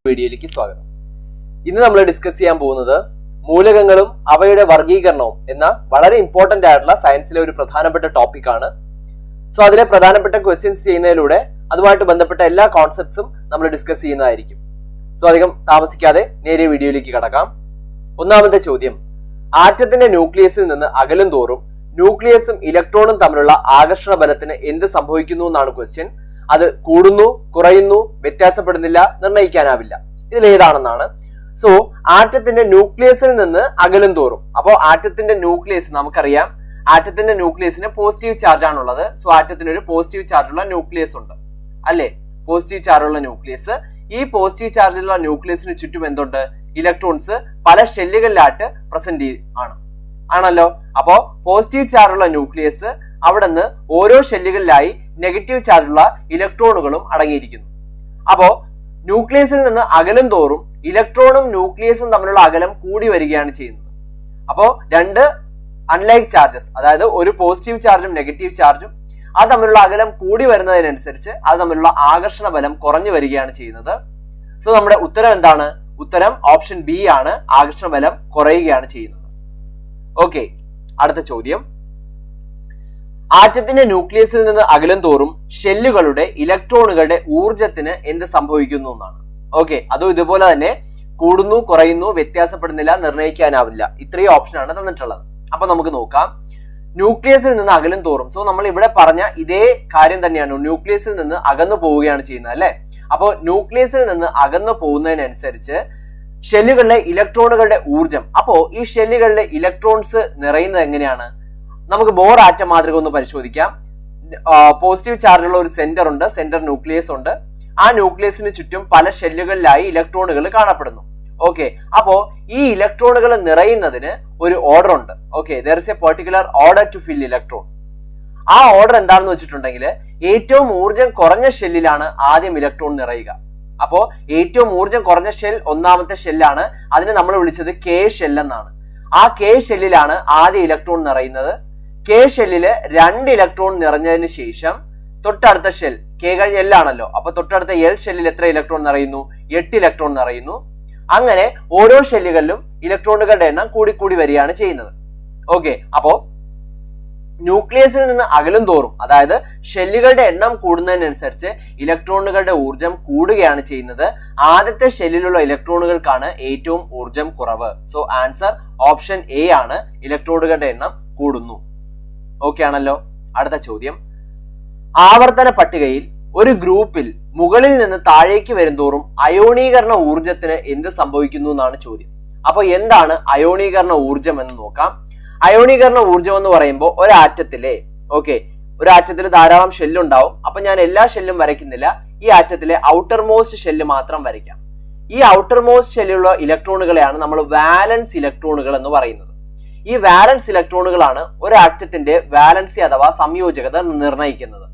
വീഡിയോയിലേക്ക് സ്വാഗതം. ഇന്ന് നമ്മൾ ഡിസ്കസ് ചെയ്യാൻ പോകുന്നത് മൂലകങ്ങളും അവയുടെ വർഗീകരണവും എന്ന വളരെ ഇമ്പോർട്ടന്റ് ആയിട്ടുള്ള സയൻസിലെ ഒരു പ്രധാനപ്പെട്ട ടോപ്പിക്കാണ്. സോ അതിലെ പ്രധാനപ്പെട്ട ക്വസ്റ്റ്യൻസ് ചെയ്യുന്നതിലൂടെ അതുമായിട്ട് ബന്ധപ്പെട്ട എല്ലാ കോൺസെപ്റ്റ്സും നമ്മൾ ഡിസ്കസ് ചെയ്യുന്നതായിരിക്കും. സോ അധികം താമസിക്കാതെ നേരെ വീഡിയോയിലേക്ക് കടക്കാം. ഒന്നാമത്തെ ചോദ്യം, ആറ്റത്തിന്റെ ന്യൂക്ലിയസിൽ നിന്ന് അകലും തോറും ന്യൂക്ലിയസും ഇലക്ട്രോണും തമ്മിലുള്ള ആകർഷണ ബലത്തിന് എന്ത് സംഭവിക്കുന്നു എന്നാണ് ക്വസ്റ്റ്യൻ. അത് കൂടുന്നു, കുറയുന്നു, വ്യത്യാസപ്പെടുന്നില്ല, നിർണ്ണയിക്കാനാവില്ല. ഇതിലേതാണെന്നാണ്. സോ ആറ്റത്തിന്റെ ന്യൂക്ലിയസിൽ നിന്ന് അകലും തോറും, അപ്പോൾ ആറ്റത്തിന്റെ ന്യൂക്ലിയസ് നമുക്കറിയാം, ആറ്റത്തിന്റെ ന്യൂക്ലിയസിന് പോസിറ്റീവ് ചാർജ് ആണുള്ളത്. സോ ആറ്റത്തിന് ഒരു പോസിറ്റീവ് ചാർജുള്ള ന്യൂക്ലിയസ് ഉണ്ട് അല്ലെ? പോസിറ്റീവ് ചാർജുള്ള ന്യൂക്ലിയസ്. ഈ പോസിറ്റീവ് ചാർജുള്ള ന്യൂക്ലിയസിന് ചുറ്റും എന്തുണ്ട്? ഇലക്ട്രോൺസ് പല ഷെല്ലുകളിലായിട്ട് പ്രസന്റ് ആണല്ലോ. അപ്പോ പോസിറ്റീവ് ചാർജുള്ള ന്യൂക്ലിയസ് അവിടെ നിന്ന് ഓരോ ഷെല്ലുകളിലായി നെഗറ്റീവ് ചാർജുള്ള ഇലക്ട്രോണുകളും അടങ്ങിയിരിക്കുന്നു. അപ്പോ ന്യൂക്ലിയസിൽ നിന്ന് അകലും തോറും ഇലക്ട്രോണും ന്യൂക്ലിയസും തമ്മിലുള്ള അകലം കൂടി വരികയാണ് ചെയ്യുന്നത്. അപ്പോ രണ്ട് അൺലൈക്ക് ചാർജസ്, അതായത് ഒരു പോസിറ്റീവ് ചാർജും നെഗറ്റീവ് ചാർജും, അത് തമ്മിലുള്ള അകലം കൂടി വരുന്നതിനനുസരിച്ച് അത് തമ്മിലുള്ള ആകർഷണ ബലം കുറഞ്ഞു വരികയാണ് ചെയ്യുന്നത്. സോ നമ്മുടെ ഉത്തരം എന്താണ്? ഉത്തരം ഓപ്ഷൻ ബി ആണ്. ആകർഷണ ബലം കുറയുകയാണ് ചെയ്യുന്നത്. ഓക്കെ, അടുത്ത ചോദ്യം, ആറ്റത്തിന്റെ ന്യൂക്ലിയസിൽ നിന്ന് അകലും തോറും ഷെല്ലുകളുടെ ഇലക്ട്രോണുകളുടെ ഊർജത്തിന് എന്ത് സംഭവിക്കുന്നു എന്നാണ്. ഓക്കെ, അതും ഇതുപോലെ തന്നെ കൂടുന്നു, കുറയുന്നു, വ്യത്യാസപ്പെടുന്നില്ല, നിർണ്ണയിക്കാനാവില്ല. ഇത്രയും ഓപ്ഷനാണ് തന്നിട്ടുള്ളത്. അപ്പൊ നമുക്ക് നോക്കാം. ന്യൂക്ലിയസിൽ നിന്ന് അകലും തോറും, സോ നമ്മൾ ഇവിടെ പറഞ്ഞ ഇതേ കാര്യം തന്നെയാണ്. ന്യൂക്ലിയസിൽ നിന്ന് അകന്നു പോവുകയാണ് ചെയ്യുന്നത് അല്ലെ? അപ്പോൾ ന്യൂക്ലിയസിൽ നിന്ന് അകന്നു പോകുന്നതിനനുസരിച്ച് ഷെല്ലുകളിലെ ഇലക്ട്രോണുകളുടെ ഊർജം, അപ്പോ ഈ ഷെല്ലുകളിലെ ഇലക്ട്രോൺസ് നിറയുന്നത് എങ്ങനെയാണ്? നമുക്ക് ബോർ ആറ്റം മാതൃക ഒന്ന് പരിശോധിക്കാം. പോസിറ്റീവ് ചാർജുള്ള ഒരു സെന്റർ ഉണ്ട്, സെന്റർ ന്യൂക്ലിയസ് ഉണ്ട്. ആ ന്യൂക്ലിയസിന് ചുറ്റും പല ഷെല്ലുകളിലായി ഇലക്ട്രോണുകൾ കാണപ്പെടുന്നു. ഓക്കെ, അപ്പോ ഈ ഇലക്ട്രോണുകൾ നിറയുന്നതിന് ഒരു ഓർഡർ ഉണ്ട്. Okay, there is a particular order to fill electron. ആ ഓർഡർ എന്താണെന്ന് വെച്ചിട്ടുണ്ടെങ്കിൽ ഏറ്റവും ഊർജം കുറഞ്ഞ ഷെല്ലിലാണ് ആദ്യം ഇലക്ട്രോൺ നിറയുക. അപ്പോ ഏറ്റവും ഊർജം കുറഞ്ഞ ഷെൽ ഒന്നാമത്തെ ഷെല്ലാണ്. അതിനെ നമ്മൾ വിളിച്ചത് കെ ഷെൽ എന്നാണ്. ആ കെ ഷെല്ലിലാണ് ആദ്യ ഇലക്ട്രോൺ നിറയുന്നത്. കെ ഷെല്ലില് 2 ഇലക്ട്രോൺ നിറഞ്ഞതിന് ശേഷം തൊട്ടടുത്ത ഷെൽ, കെ കഴിഞ്ഞ എൽ ആണല്ലോ, അപ്പൊ തൊട്ടടുത്ത എൽ ഷെല്ലിൽ എത്ര ഇലക്ട്രോൺ നിറയുന്നു? 8 ഇലക്ട്രോൺ നിറയുന്നു. അങ്ങനെ ഓരോ ഷെല്ലുകളിലും ഇലക്ട്രോണുകളുടെ എണ്ണം കൂടിക്കൂടി വരികയാണ് ചെയ്യുന്നത്. ഓക്കെ, അപ്പോ ന്യൂക്ലിയസിൽ നിന്ന് അകലും തോറും, അതായത് ഷെല്ലുകളുടെ എണ്ണം കൂടുന്നതിനനുസരിച്ച് ഇലക്ട്രോണുകളുടെ ഊർജം കൂടുകയാണ് ചെയ്യുന്നത്. ആദ്യത്തെ ഷെല്ലിലുള്ള ഇലക്ട്രോണുകൾക്കാണ് ഏറ്റവും ഊർജം കുറവ്. സോ ആൻസർ ഓപ്ഷൻ എ ആണ്. ഇലക്ട്രോണുകളുടെ എണ്ണം കൂടുന്നു. ഓക്കെ ആണല്ലോ. അടുത്ത ചോദ്യം, ആവർത്തന പട്ടികയിൽ ഒരു ഗ്രൂപ്പിൽ മുകളിൽ നിന്ന് താഴേക്ക് വരുംതോറും അയോണീകരണ ഊർജത്തിന് എന്ത് സംഭവിക്കുന്നു എന്നാണ് ചോദ്യം. അപ്പൊ എന്താണ് അയോണീകരണ ഊർജം എന്ന് നോക്കാം. അയോണീകരണ ഊർജം എന്ന് പറയുമ്പോൾ ഒരാറ്റത്തിലെ ഒരാറ്റത്തിൽ ധാരാളം ഷെല്ലുണ്ടാവും. അപ്പൊ ഞാൻ എല്ലാ ഷെല്ലും വരയ്ക്കുന്നില്ല, ഈ ആറ്റത്തിലെ ഔട്ടർ മോസ്റ്റ് ഷെല്ല് മാത്രം വരയ്ക്കാം. ഈ ഔട്ടർ മോസ്റ്റ് ഷെല്ലുള്ള ഇലക്ട്രോണുകളെയാണ് നമ്മൾ വാലൻസ് ഇലക്ട്രോണുകൾ എന്ന് പറയുന്നത്. ഈ വാലൻസ് ഇലക്ട്രോണുകളാണ് ഒരാറ്റത്തിന്റെ വാലൻസി അഥവാ സംയോജകത നിർണ്ണയിക്കുന്നത്.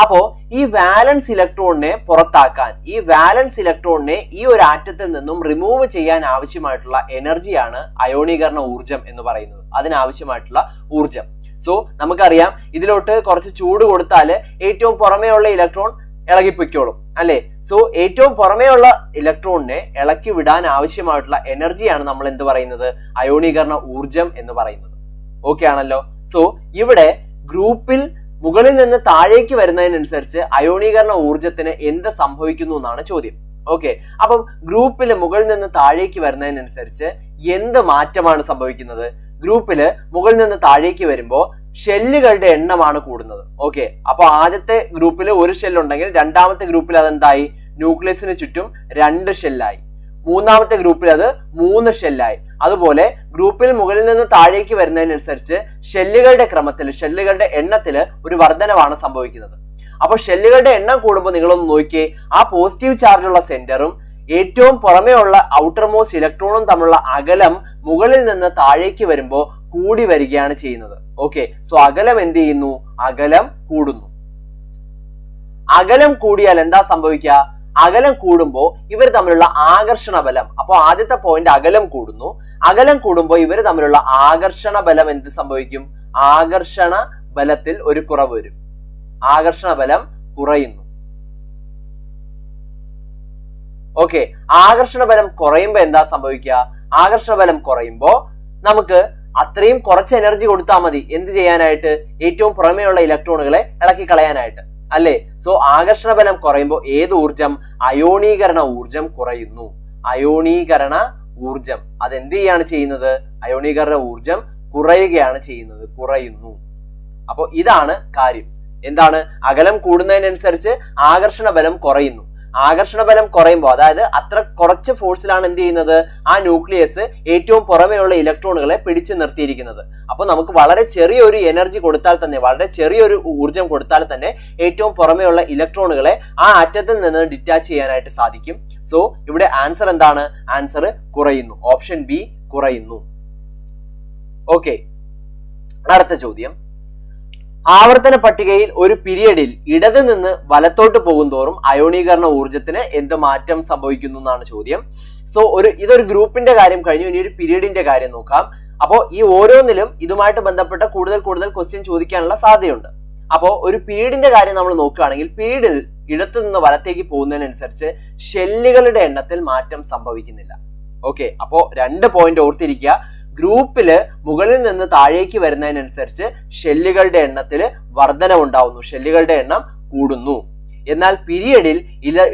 അപ്പോ ഈ വാലൻസ് ഇലക്ട്രോണിനെ പുറത്താക്കാൻ, ഈ വാലൻസ് ഇലക്ട്രോണിനെ ഈ ഒരു ആറ്റത്തിൽ നിന്നും റിമൂവ് ചെയ്യാൻ ആവശ്യമായിട്ടുള്ള എനർജിയാണ് അയോണീകരണ ഊർജം എന്ന് പറയുന്നത്. അതിനാവശ്യമായിട്ടുള്ള ഊർജം. സോ നമുക്കറിയാം, ഇതിലോട്ട് കുറച്ച് ചൂട് കൊടുത്താൽ ഏറ്റവും പുറമേയുള്ള ഇലക്ട്രോൺ ഇളകിപ്പൊയ്ക്കോളും അല്ലെ? സോ ഏറ്റവും പുറമേയുള്ള ഇലക്ട്രോണിനെ ഇളക്കി വിടാൻ ആവശ്യമായിട്ടുള്ള എനർജിയാണ് നമ്മൾ എന്ത് പറയുന്നത്? അയോണീകരണ ഊർജം എന്ന് പറയുന്നത്. ഓക്കെ ആണല്ലോ. സോ ഇവിടെ ഗ്രൂപ്പിൽ മുകളിൽ നിന്ന് താഴേക്ക് വരുന്നതിനനുസരിച്ച് അയോണീകരണ ഊർജത്തിന് എന്ത് സംഭവിക്കുന്നു എന്നാണ് ചോദ്യം. ഓക്കെ, അപ്പം ഗ്രൂപ്പില് മുകളിൽ നിന്ന് താഴേക്ക് വരുന്നതിനനുസരിച്ച് എന്ത് മാറ്റമാണ് സംഭവിക്കുന്നത്? ഗ്രൂപ്പില് മുകളിൽ നിന്ന് താഴേക്ക് വരുമ്പോൾ ഷെല്ലുകളുടെ എണ്ണമാണ് കൂടുന്നത്. ഓക്കെ, അപ്പൊ ആദ്യത്തെ ഗ്രൂപ്പിൽ ഒരു ഷെല്ലുണ്ടെങ്കിൽ രണ്ടാമത്തെ ഗ്രൂപ്പിൽ അതെന്തായി? ന്യൂക്ലിയസിന് ചുറ്റും 2 ഷെല്ലായി. മൂന്നാമത്തെ ഗ്രൂപ്പിൽ അത് 3 ഷെല്ലായി. അതുപോലെ ഗ്രൂപ്പിൽ മുകളിൽ നിന്ന് താഴേക്ക് വരുന്നതിനനുസരിച്ച് ഷെല്ലുകളുടെ ക്രമത്തിൽ, ഷെല്ലുകളുടെ എണ്ണത്തിൽ ഒരു വർധനവാണ് സംഭവിക്കുന്നത്. അപ്പൊ ഷെല്ലുകളുടെ എണ്ണം കൂടുമ്പോൾ നിങ്ങളൊന്ന് നോക്കിയേ, ആ പോസിറ്റീവ് ചാർജുള്ള സെന്ററും ഏറ്റവും പുറമേ ഉള്ള ഔട്ടർ മോസ്റ്റ് ഇലക്ട്രോണും തമ്മിലുള്ള അകലം മുകളിൽ നിന്ന് താഴേക്ക് വരുമ്പോൾ കൂടി വരികയാണ് ചെയ്യുന്നത്. ഓക്കെ, സോ അകലം എന്ത് ചെയ്യുന്നു? അകലം കൂടുന്നു. അകലം കൂടിയാൽ എന്താ സംഭവിക്കുക? അകലം കൂടുമ്പോൾ ഇവർ തമ്മിലുള്ള ആകർഷണ ബലം, അപ്പോൾ ആദ്യത്തെ പോയിന്റ് അകലം കൂടുന്നു. അകലം കൂടുമ്പോൾ ഇവർ തമ്മിലുള്ള ആകർഷണ ബലം എന്ത് സംഭവിക്കും? ആകർഷണ ബലത്തിൽ ഒരു കുറവ് വരും. ആകർഷണ ബലം കുറയുന്നു. ഓക്കെ, ആകർഷണ ബലം കുറയുമ്പോ എന്താ സംഭവിക്കുക? ആകർഷണ ബലം കുറയുമ്പോ നമുക്ക് അത്രയും കുറച്ച് എനർജി കൊടുത്താൽ മതി എന്ത് ചെയ്യാനായിട്ട്? ഏറ്റവും പുറമേയുള്ള ഇലക്ട്രോണുകളെ ഇളക്കി കളയാനായിട്ട്, അല്ലേ? സോ ആകർഷണ ബലം കുറയുമ്പോൾ ഏത് ഊർജം? അയോണീകരണ ഊർജം കുറയുന്നു. അയോണീകരണ ഊർജം അതെന്ത് ചെയ്യാണ് ചെയ്യുന്നത്? അയോണീകരണ ഊർജം കുറയുകയാണ് ചെയ്യുന്നത്, കുറയുന്നു. അപ്പൊ ഇതാണ് കാര്യം. എന്താണ്? അകലം കൂടുന്നതിനനുസരിച്ച് ആകർഷണ ബലം കുറയുന്നു. ആകർഷണ ബലം കുറയുമ്പോൾ, അതായത് അത്ര കുറച്ച് ഫോഴ്സിലാണ് എന്ത് ചെയ്യുന്നത്? ആ ന്യൂക്ലിയസ് ഏറ്റവും പുറമെയുള്ള ഇലക്ട്രോണുകളെ പിടിച്ചു നിർത്തിയിരിക്കുന്നത്. അപ്പൊ നമുക്ക് വളരെ ചെറിയൊരു എനർജി കൊടുത്താൽ തന്നെ, വളരെ ചെറിയൊരു ഊർജം കൊടുത്താൽ തന്നെ ഏറ്റവും പുറമെയുള്ള ഇലക്ട്രോണുകളെ ആ ആറ്റത്തിൽ നിന്ന് ഡിറ്റാച്ച് ചെയ്യാനായിട്ട് സാധിക്കും. സോ ഇവിടെ ആൻസർ എന്താണ്? ആൻസർ കുറയുന്നു. ഓപ്ഷൻ ബി കുറയുന്നു. ഓക്കെ, അടുത്ത ചോദ്യം. ആവർത്തന പട്ടികയിൽ ഒരു പീരിയഡിൽ ഇടത് നിന്ന് വലത്തോട്ട് പോകുന്തോറും അയോണീകരണ ഊർജത്തിന് എന്ത് മാറ്റം സംഭവിക്കുന്നു എന്നാണ് ചോദ്യം. സോ ഇതൊരു ഗ്രൂപ്പിന്റെ കാര്യം കഴിഞ്ഞു. ഇനി ഒരു പീരിയഡിന്റെ കാര്യം നോക്കാം. അപ്പോൾ ഈ ഓരോന്നിലും ഇതുമായിട്ട് ബന്ധപ്പെട്ട കൂടുതൽ ക്വസ്റ്റ്യൻ ചോദിക്കാനുള്ള സാധ്യതയുണ്ട്. അപ്പോൾ ഒരു പീരീഡിന്റെ കാര്യം നമ്മൾ നോക്കുകയാണെങ്കിൽ, പീരീഡിൽ ഇടത്തു നിന്ന് വലത്തേക്ക് പോകുന്നതിനനുസരിച്ച് ഷെല്ലുകളുടെ എണ്ണത്തിൽ മാറ്റം സംഭവിക്കുന്നില്ല. ഓക്കെ, അപ്പോ 2 പോയിന്റ് ഓർത്തിരിക്കുക. ഗ്രൂപ്പില് മുകളിൽ നിന്ന് താഴേക്ക് വരുന്നതിനനുസരിച്ച് ഷെല്ലുകളുടെ എണ്ണത്തിൽ വർധനവുണ്ടാവുന്നു, ഷെല്ലുകളുടെ എണ്ണം കൂടുന്നു. എന്നാൽ പീരിയഡിൽ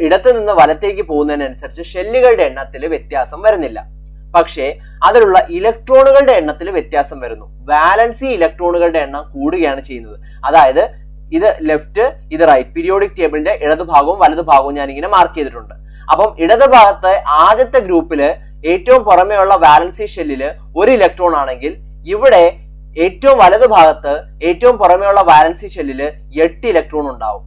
ഇടത്തു നിന്ന് വലത്തേക്ക് പോകുന്നതിനനുസരിച്ച് ഷെല്ലുകളുടെ എണ്ണത്തിൽ വ്യത്യാസം വരുന്നില്ല. പക്ഷേ അതിലുള്ള ഇലക്ട്രോണുകളുടെ എണ്ണത്തിൽ വ്യത്യാസം വരുന്നു. വാലൻസി ഇലക്ട്രോണുകളുടെ എണ്ണം കൂടുകയാണ് ചെയ്യുന്നത്. അതായത് ഇത് ലെഫ്റ്റ്, ഇത് റൈറ്റ്. പീരിയോഡിക് ടേബിളിന്റെ ഇടതുഭാഗവും വലതുഭാഗവും ഞാൻ ഇങ്ങനെ മാർക്ക് ചെയ്തിട്ടുണ്ട്. അപ്പം ഇടതുഭാഗത്തെ ആദ്യത്തെ ഗ്രൂപ്പില് ഏറ്റവും പുറമെയുള്ള വാലൻസി ഷെല്ലില് 1 ഇലക്ട്രോൺ ആണെങ്കിൽ, ഇവിടെ ഏറ്റവും വലതുഭാഗത്ത് ഏറ്റവും പുറമെയുള്ള വാലൻസി ഷെല്ലില് 8 ഇലക്ട്രോൺ ഉണ്ടാവും.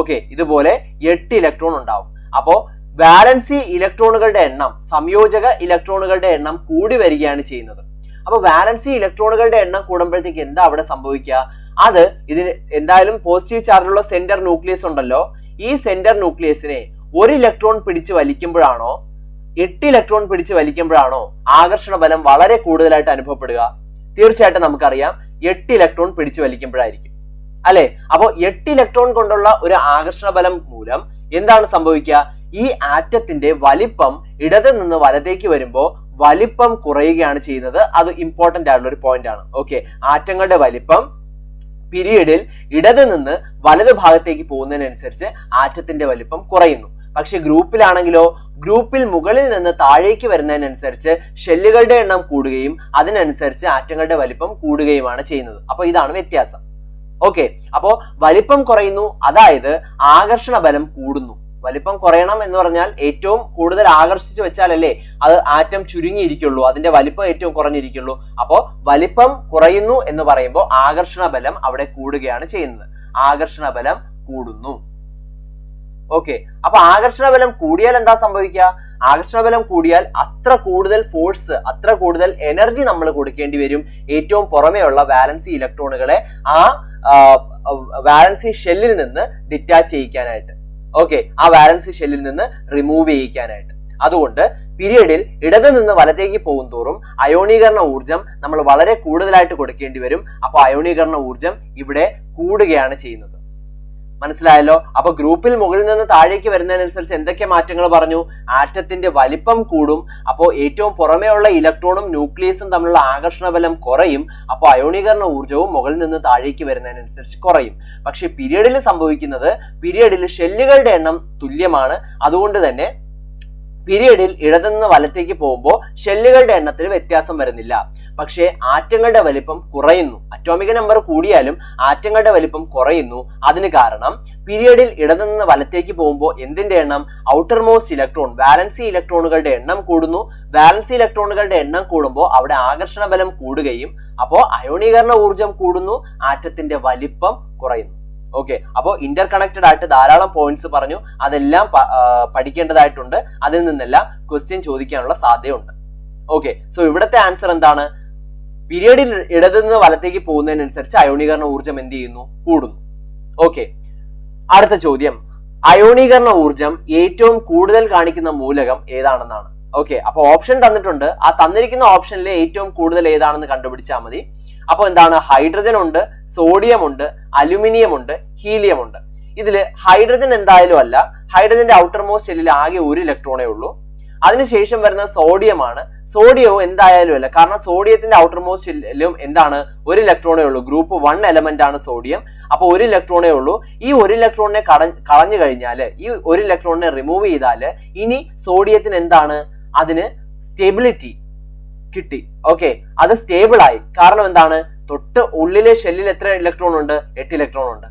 ഓക്കെ, ഇതുപോലെ 8 ഇലക്ട്രോൺ ഉണ്ടാവും. അപ്പോ വാലൻസി ഇലക്ട്രോണുകളുടെ എണ്ണം, സംയോജക ഇലക്ട്രോണുകളുടെ എണ്ണം കൂടി വരികയാണ് ചെയ്യുന്നത്. അപ്പൊ വാലൻസി ഇലക്ട്രോണുകളുടെ എണ്ണം കൂടുമ്പോഴത്തേക്ക് എന്താ അവിടെ സംഭവിക്കുക? അത് ഇതിന് എന്തായാലും പോസിറ്റീവ് ചാർജുള്ള സെന്റർ ന്യൂക്ലിയസ് ഉണ്ടല്ലോ, ഈ സെന്റർ ന്യൂക്ലിയസിനെ 1 ഇലക്ട്രോൺ പിടിച്ച് വലിക്കുമ്പോഴാണോ 8 ഇലക്ട്രോൺ പിടിച്ച് വലിക്കുമ്പോഴാണോ ആകർഷണ ബലം വളരെ കൂടുതലായിട്ട് അനുഭവപ്പെടുക? തീർച്ചയായിട്ടും നമുക്കറിയാം 8 ഇലക്ട്രോൺ പിടിച്ച് വലിക്കുമ്പോഴായിരിക്കും, അല്ലെ? അപ്പോ 8 ഇലക്ട്രോൺ കൊണ്ടുള്ള ഒരു ആകർഷണ ബലം മൂലം എന്താണ് സംഭവിക്കുക? ഈ ആറ്റത്തിന്റെ വലിപ്പം ഇടത് നിന്ന് വലത്തേക്ക് വരുമ്പോൾ വലിപ്പം കുറയുകയാണ് ചെയ്യുന്നത്. അത് ഇമ്പോർട്ടന്റ് ആയിട്ടുള്ള ഒരു പോയിന്റ് ആണ്. ഓക്കെ, ആറ്റങ്ങളുടെ വലിപ്പം പീരിയഡിൽ ഇടത് നിന്ന് വലതു ഭാഗത്തേക്ക് പോകുന്നതിനനുസരിച്ച് ആറ്റത്തിന്റെ വലിപ്പം കുറയുന്നു. പക്ഷെ ഗ്രൂപ്പിലാണെങ്കിലോ, ഗ്രൂപ്പിൽ മുകളിൽ നിന്ന് താഴേക്ക് വരുന്നതിനനുസരിച്ച് ഷെല്ലുകളുടെ എണ്ണം കൂടുകയും അതിനനുസരിച്ച് ആറ്റങ്ങളുടെ വലിപ്പം കൂടുകയുമാണ് ചെയ്യുന്നത്. അപ്പൊ ഇതാണ് വ്യത്യാസം. ഓക്കെ, അപ്പോ വലിപ്പം കുറയുന്നു, അതായത് ആകർഷണ ബലം കൂടുന്നു. വലിപ്പം കുറയണം എന്ന് പറഞ്ഞാൽ ഏറ്റവും കൂടുതൽ ആകർഷിച്ചു വെച്ചാലല്ലേ അത് ആറ്റം ചുരുങ്ങിയിരിക്കുള്ളൂ, അതിന്റെ വലിപ്പം ഏറ്റവും കുറഞ്ഞിരിക്കുള്ളൂ. അപ്പോ വലിപ്പം കുറയുന്നു എന്ന് പറയുമ്പോൾ ആകർഷണ ബലം അവിടെ കൂടുകയാണ് ചെയ്യുന്നത്. ആകർഷണ ബലം കൂടുന്നു. ഓക്കെ, അപ്പൊ ആകർഷണ ബലം കൂടിയാൽ എന്താ സംഭവിക്കുക? ആകർഷണ ബലം കൂടിയാൽ അത്ര കൂടുതൽ ഫോഴ്സ്, അത്ര കൂടുതൽ എനർജി നമ്മൾ കൊടുക്കേണ്ടി വരും ഏറ്റവും പുറമെയുള്ള വാലൻസി ഇലക്ട്രോണുകളെ ആ വാലൻസി ഷെല്ലിൽ നിന്ന് ഡിറ്റാച്ച് ചെയ്യിക്കാനായിട്ട്. ഓക്കെ, ആ വാലൻസി ഷെല്ലിൽ നിന്ന് റിമൂവ് ചെയ്യിക്കാനായിട്ട്. അതുകൊണ്ട് പീരിയഡിൽ ഇടതു നിന്ന് വലത്തേക്ക് പോകും തോറും അയോണീകരണ ഊർജം നമ്മൾ വളരെ കൂടുതലായിട്ട് കൊടുക്കേണ്ടി വരും. അപ്പൊ അയോണീകരണ ഊർജം ഇവിടെ കൂടുകയാണ് ചെയ്യുന്നത്. മനസ്സിലായല്ലോ? അപ്പൊ ഗ്രൂപ്പിൽ മുകളിൽ നിന്ന് താഴേക്ക് വരുന്നതിനനുസരിച്ച് എന്തൊക്കെ മാറ്റങ്ങൾ പറഞ്ഞു? ആറ്റത്തിന്റെ വലിപ്പം കൂടും. അപ്പോൾ ഏറ്റവും പുറമേയുള്ള ഇലക്ട്രോണും ന്യൂക്ലിയസും തമ്മിലുള്ള ആകർഷണ ബലം കുറയും. അപ്പോൾ അയോണീകരണ ഊർജവും മുകളിൽ നിന്ന് താഴേക്ക് വരുന്നതിനനുസരിച്ച് കുറയും. പക്ഷെ പീരിയഡിൽ സംഭവിക്കുന്നത്, പീരിയഡിൽ ഷെല്ലുകളുടെ എണ്ണം തുല്യമാണ്. അതുകൊണ്ട് തന്നെ പീരിയഡിൽ ഇടതുനിന്ന് വലത്തേക്ക് പോകുമ്പോൾ ഷെല്ലുകളുടെ എണ്ണത്തിൽ വ്യത്യാസം വരുന്നില്ല. പക്ഷേ ആറ്റങ്ങളുടെ വലിപ്പം കുറയുന്നു. അറ്റോമിക നമ്പർ കൂടിയാലും ആറ്റങ്ങളുടെ വലിപ്പം കുറയുന്നു. അതിന് കാരണം പീരിയഡിൽ ഇടതുനിന്ന് വലത്തേക്ക് പോകുമ്പോൾ എന്തിന്റെ എണ്ണം? ഔട്ടർ മോസ്റ്റ് ഇലക്ട്രോൺ, വാലൻസി ഇലക്ട്രോണുകളുടെ എണ്ണം കൂടുന്നു. വാലൻസി ഇലക്ട്രോണുകളുടെ എണ്ണം കൂടുമ്പോൾ അവിടെ ആകർഷണ ബലം കൂടുകയും അപ്പോൾ അയോണീകരണ ഊർജം കൂടുന്നു, ആറ്റത്തിന്റെ വലിപ്പം കുറയുന്നു. ഓക്കെ, അപ്പോൾ ഇന്റർ കണക്റ്റഡ് ആയിട്ട് ധാരാളം പോയിന്റ്സ് പറഞ്ഞു. അതെല്ലാം പഠിക്കേണ്ടതായിട്ടുണ്ട്. അതിൽ നിന്നെല്ലാം ക്വസ്റ്റ്യൻ ചോദിക്കാനുള്ള സാധ്യതയുണ്ട്. ഓക്കെ, സോ ഇവിടുത്തെ ആൻസർ എന്താണ്? പീരിയഡിൽ ഇടത് നിന്ന് വലത്തേക്ക് പോകുന്നതിനനുസരിച്ച് അയോണീകരണ ഊർജം എന്ത് ചെയ്യുന്നു? കൂടുന്നു. ഓക്കെ, അടുത്ത ചോദ്യം, അയോണീകരണ ഊർജം ഏറ്റവും കൂടുതൽ കാണിക്കുന്ന മൂലകം ഏതാണെന്നാണ്. ഓക്കെ, അപ്പൊ ഓപ്ഷൻ തന്നിട്ടുണ്ട്. ആ തന്നിരിക്കുന്ന ഓപ്ഷനിലെ ഏറ്റവും കൂടുതൽ ഏതാണെന്ന് കണ്ടുപിടിച്ചാൽ മതി. അപ്പൊ എന്താണ്? ഹൈഡ്രജൻ ഉണ്ട്, സോഡിയം ഉണ്ട്, അലുമിനിയം ഉണ്ട്, ഹീലിയം ഉണ്ട്. ഇതിൽ ഹൈഡ്രജൻ എന്തായാലും അല്ല. ഹൈഡ്രജന്റെ ഔട്ടർ മോസ്റ്റ് ഷെല്ലിൽ ആകെ ഒരു ഇലക്ട്രോണേ ഉള്ളൂ. അതിനുശേഷം വരുന്ന സോഡിയമാണ്. സോഡിയവും എന്തായാലും അല്ല, കാരണം സോഡിയത്തിന്റെ ഔട്ടർ മോസ്റ്റ് ഷെല്ലിലും എന്താണ്, ഒരു ഇലക്ട്രോണേ ഉള്ളൂ. ഗ്രൂപ്പ് 1 എലമെന്റ് ആണ് സോഡിയം. അപ്പൊ ഒരു ഇലക്ട്രോണേ ഉള്ളൂ. ഈ ഒരു ഇലക്ട്രോണിനെ കളഞ്ഞു കഴിഞ്ഞാൽ, ഈ ഒരു ഇലക്ട്രോണിനെ റിമൂവ് ചെയ്താൽ ഇനി സോഡിയത്തിന് എന്താണ്, അതിന് സ്റ്റെബിലിറ്റി കിട്ടി. ഓക്കെ, അത് സ്റ്റേബിൾ ആയി. കാരണം എന്താണ്, തൊട്ട് ഉള്ളിലെ ഷെല്ലിൽ എത്ര ഇലക്ട്രോൺ ഉണ്ട്, 8 ഇലക്ട്രോൺ ഉണ്ട്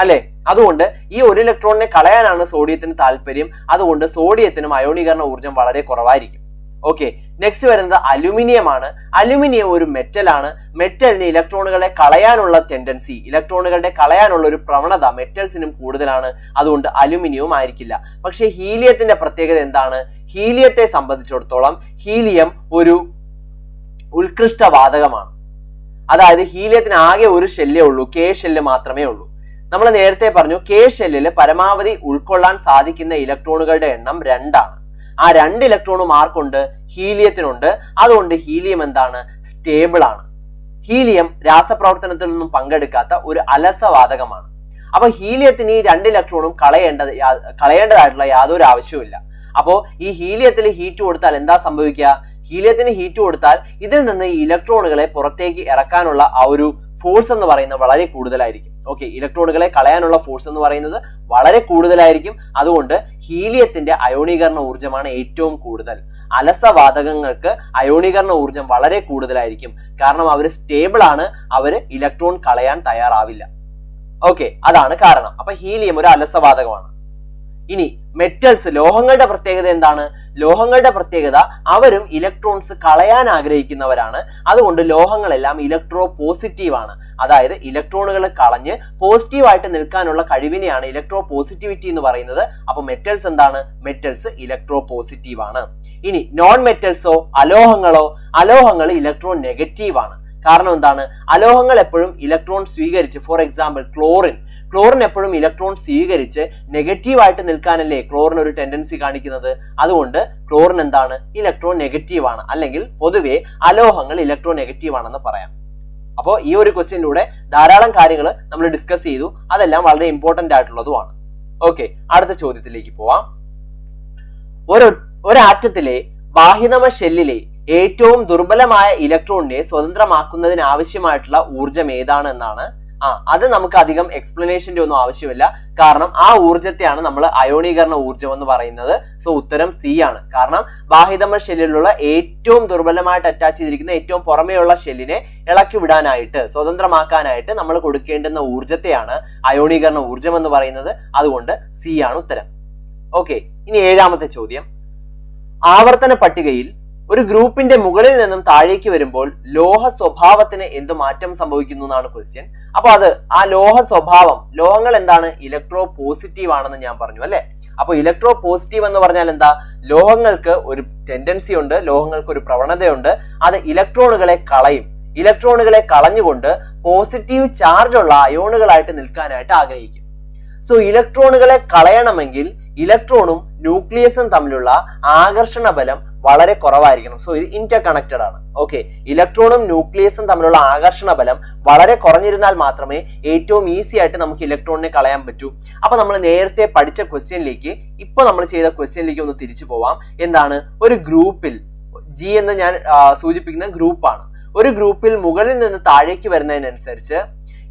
അല്ലെ. അതുകൊണ്ട് ഈ ഒരു ഇലക്ട്രോണിനെ കളയാനാണ് സോഡിയത്തിന് താല്പര്യം. അതുകൊണ്ട് സോഡിയത്തിനും അയോണീകരണ ഊർജ്ജം വളരെ കുറവായിരിക്കും. ഓക്കെ, നെക്സ്റ്റ് വരുന്നത് അലുമിനിയം ആണ്. അലുമിനിയം ഒരു മെറ്റൽ ആണ്. മെറ്റലിന് ഇലക്ട്രോണുകളെ കളയാനുള്ള ടെൻഡൻസി, ഇലക്ട്രോണുകളുടെ കളയാനുള്ള ഒരു പ്രവണത മെറ്റൽസിനും കൂടുതലാണ്. അതുകൊണ്ട് അലുമിനിയവും ആയിരിക്കില്ല. പക്ഷേ ഹീലിയത്തിന്റെ പ്രത്യേകത എന്താണ്, ഹീലിയത്തെ സംബന്ധിച്ചിടത്തോളം ഹീലിയം ഒരു ഉത്കൃഷ്ട വാതകമാണ്. അതായത് ഹീലിയത്തിന് ആകെ ഒരു ഷെല്ലേ ഉള്ളൂ, കെ ഷെല്ല് മാത്രമേ ഉള്ളൂ. നമ്മൾ നേരത്തെ പറഞ്ഞു കെ ഷെല്ലിൽ പരമാവധി ഉൾക്കൊള്ളാൻ സാധിക്കുന്ന ഇലക്ട്രോണുകളുടെ എണ്ണം 2 ആണ്. ആ 2 ഇലക്ട്രോണും ആർക്കുണ്ട്, ഹീലിയത്തിനുണ്ട്. അതുകൊണ്ട് ഹീലിയം എന്താണ്, സ്റ്റേബിൾ ആണ്. ഹീലിയം രാസപ്രവർത്തനത്തിൽ നിന്നും പങ്കെടുക്കാത്ത ഒരു അലസവാതകമാണ്. അപ്പൊ ഹീലിയത്തിന് ഈ 2 ഇലക്ട്രോണും കളയേണ്ടതായിട്ടുള്ള യാതൊരു ആവശ്യവുമില്ല. അപ്പോ ഈ ഹീലിയത്തിൽ ഹീറ്റ് കൊടുത്താൽ എന്താ സംഭവിക്കുക, ഹീലിയത്തിന് ഹീറ്റ് കൊടുത്താൽ ഇതിൽ നിന്ന് ഈ ഇലക്ട്രോണുകളെ പുറത്തേക്ക് ഇറക്കാനുള്ള ആ ഒരു ഫോഴ്സ് എന്ന് പറയുന്നത് വളരെ കൂടുതലായിരിക്കും. ഓക്കെ, ഇലക്ട്രോണുകളെ കളയാനുള്ള ഫോഴ്സ് എന്ന് പറയുന്നത് വളരെ കൂടുതലായിരിക്കും. അതുകൊണ്ട് ഹീലിയത്തിന്റെ അയോണീകരണ ഊർജ്ജമാണ് ഏറ്റവും കൂടുതൽ. അലസവാതകങ്ങൾക്ക് അയോണീകരണ ഊർജ്ജം വളരെ കൂടുതലായിരിക്കും. കാരണം അവർ സ്റ്റേബിൾ ആണ്, അവർ ഇലക്ട്രോൺ കളയാൻ തയ്യാറാവില്ല. ഓക്കെ, അതാണ് കാരണം. അപ്പൊ ഹീലിയം ഒരു അലസവാതകമാണ്. ഇനി മെറ്റൽസ്, ലോഹങ്ങളുടെ പ്രത്യേകത എന്താണ്, ലോഹങ്ങളുടെ പ്രത്യേകത അവരും ഇലക്ട്രോൺസ് കളയാൻ ആഗ്രഹിക്കുന്നവരാണ്. അതുകൊണ്ട് ലോഹങ്ങളെല്ലാം ഇലക്ട്രോ പോസിറ്റീവ് ആണ്. അതായത് ഇലക്ട്രോണുകൾ കളഞ്ഞ് പോസിറ്റീവായിട്ട് നിൽക്കാനുള്ള കഴിവിനെയാണ് ഇലക്ട്രോ പോസിറ്റിവിറ്റി എന്ന് പറയുന്നത്. അപ്പൊ മെറ്റൽസ് എന്താണ്, മെറ്റൽസ് ഇലക്ട്രോ പോസിറ്റീവ് ആണ്. ഇനി നോൺ മെറ്റൽസോ, അലോഹങ്ങളോ, അലോഹങ്ങൾ ഇലക്ട്രോ നെഗറ്റീവ് ആണ്. കാരണം എന്താണ്, അലോഹങ്ങൾ എപ്പോഴും ഇലക്ട്രോൺ സ്വീകരിച്ച്, ഫോർ എക്സാമ്പിൾ ക്ലോറിൻ എപ്പോഴും ഇലക്ട്രോൺ സ്വീകരിച്ച് നെഗറ്റീവായിട്ട് നിൽക്കാനല്ലേ ക്ലോറിൻ ഒരു ടെൻഡൻസി കാണിക്കുന്നത്. അതുകൊണ്ട് ക്ലോറിൻ എന്താണ്, ഇലക്ട്രോൺ നെഗറ്റീവ് ആണ്. അല്ലെങ്കിൽ പൊതുവെ അലോഹങ്ങൾ ഇലക്ട്രോൺ നെഗറ്റീവ് ആണെന്ന് പറയാം. അപ്പോൾ ഈ ഒരു ക്വസ്റ്റ്യനിലൂടെ ധാരാളം കാര്യങ്ങൾ നമ്മൾ ഡിസ്കസ് ചെയ്തു. അതെല്ലാം വളരെ ഇമ്പോർട്ടന്റ് ആയിട്ടുള്ളതുമാണ്. ഓക്കെ, അടുത്ത ചോദ്യത്തിലേക്ക് പോവാം. ഒരു ആറ്റത്തിലെ ബാഹ്യതമ ഷെല്ലിലെ ഏറ്റവും ദുർബലമായ ഇലക്ട്രോണിനെ സ്വതന്ത്രമാക്കുന്നതിന് ആവശ്യമായിട്ടുള്ള ഊർജം ഏതാണ് എന്നാണ്. അത് നമുക്ക് അധികം എക്സ്പ്ലനേഷന്റെ ഒന്നും ആവശ്യമില്ല. കാരണം ആ ഊർജത്തെയാണ് നമ്മൾ അയോണീകരണ ഊർജം എന്ന് പറയുന്നത്. സോ ഉത്തരം സി ആണ്. കാരണം ബാഹ്യതമ ഷെല്ലിലുള്ള ഏറ്റവും ദുർബലമായിട്ട് അറ്റാച്ച് ചെയ്തിരിക്കുന്ന ഏറ്റവും പുറമേയുള്ള ഷെല്ലിനെ ഇളക്കി വിടാനായിട്ട്, സ്വതന്ത്രമാക്കാനായിട്ട് നമ്മൾ കൊടുക്കേണ്ടുന്ന ഊർജത്തെയാണ് അയോണീകരണ ഊർജം എന്ന് പറയുന്നത്. അതുകൊണ്ട് സി ആണ് ഉത്തരം. ഓക്കെ, ഇനി 7ാമത്തെ ചോദ്യം. ആവർത്തന പട്ടികയിൽ ഒരു ഗ്രൂപ്പിന്റെ മുകളിൽ നിന്നും താഴേക്ക് വരുമ്പോൾ ലോഹ സ്വഭാവത്തിന് എന്ത് മാറ്റം സംഭവിക്കുന്നു എന്നാണ് ക്വസ്റ്റ്യൻ. അപ്പൊ അത് ആ ലോഹ സ്വഭാവം, ലോഹങ്ങൾ എന്താണ്, ഇലക്ട്രോ പോസിറ്റീവ് ആണെന്ന് ഞാൻ പറഞ്ഞു അല്ലെ. അപ്പൊ ഇലക്ട്രോ പോസിറ്റീവ് എന്ന് പറഞ്ഞാൽ എന്താ, ലോഹങ്ങൾക്ക് ഒരു ടെൻഡൻസി ഉണ്ട്, ലോഹങ്ങൾക്ക് ഒരു പ്രവണതയുണ്ട്. അത് ഇലക്ട്രോണുകളെ കളയും. ഇലക്ട്രോണുകളെ കളഞ്ഞുകൊണ്ട് പോസിറ്റീവ് ചാർജ് ഉള്ള അയോണുകളായിട്ട് നിൽക്കാനായിട്ട് ആഗ്രഹിക്കും. സോ ഇലക്ട്രോണുകളെ കളയണമെങ്കിൽ ഇലക്ട്രോണും ന്യൂക്ലിയസും തമ്മിലുള്ള ആകർഷണ ബലം വളരെ കുറവായിരിക്കണം. സോ ഇത് ഇന്റർ കണക്റ്റഡ് ആണ്. ഓക്കെ, ഇലക്ട്രോണും ന്യൂക്ലിയസും തമ്മിലുള്ള ആകർഷണ ബലം വളരെ കുറഞ്ഞിരുന്നാൽ മാത്രമേ ഏറ്റവും ഈസി ആയിട്ട് നമുക്ക് ഇലക്ട്രോണിനെ കളയാൻ പറ്റൂ. അപ്പൊ നമ്മൾ നേരത്തെ പഠിച്ച ക്വസ്റ്റ്യനിലേക്ക്, ഇപ്പൊ നമ്മൾ ചെയ്ത ക്വസ്റ്റ്യനിലേക്ക് ഒന്ന് തിരിച്ചു പോവാം. എന്താണ്, ഒരു ഗ്രൂപ്പിൽ, ജി എന്ന് ഞാൻ സൂചിപ്പിക്കുന്ന ഗ്രൂപ്പാണ്. ഒരു ഗ്രൂപ്പിൽ മുകളിൽ നിന്ന് താഴേക്ക് വരുന്നതിനനുസരിച്ച്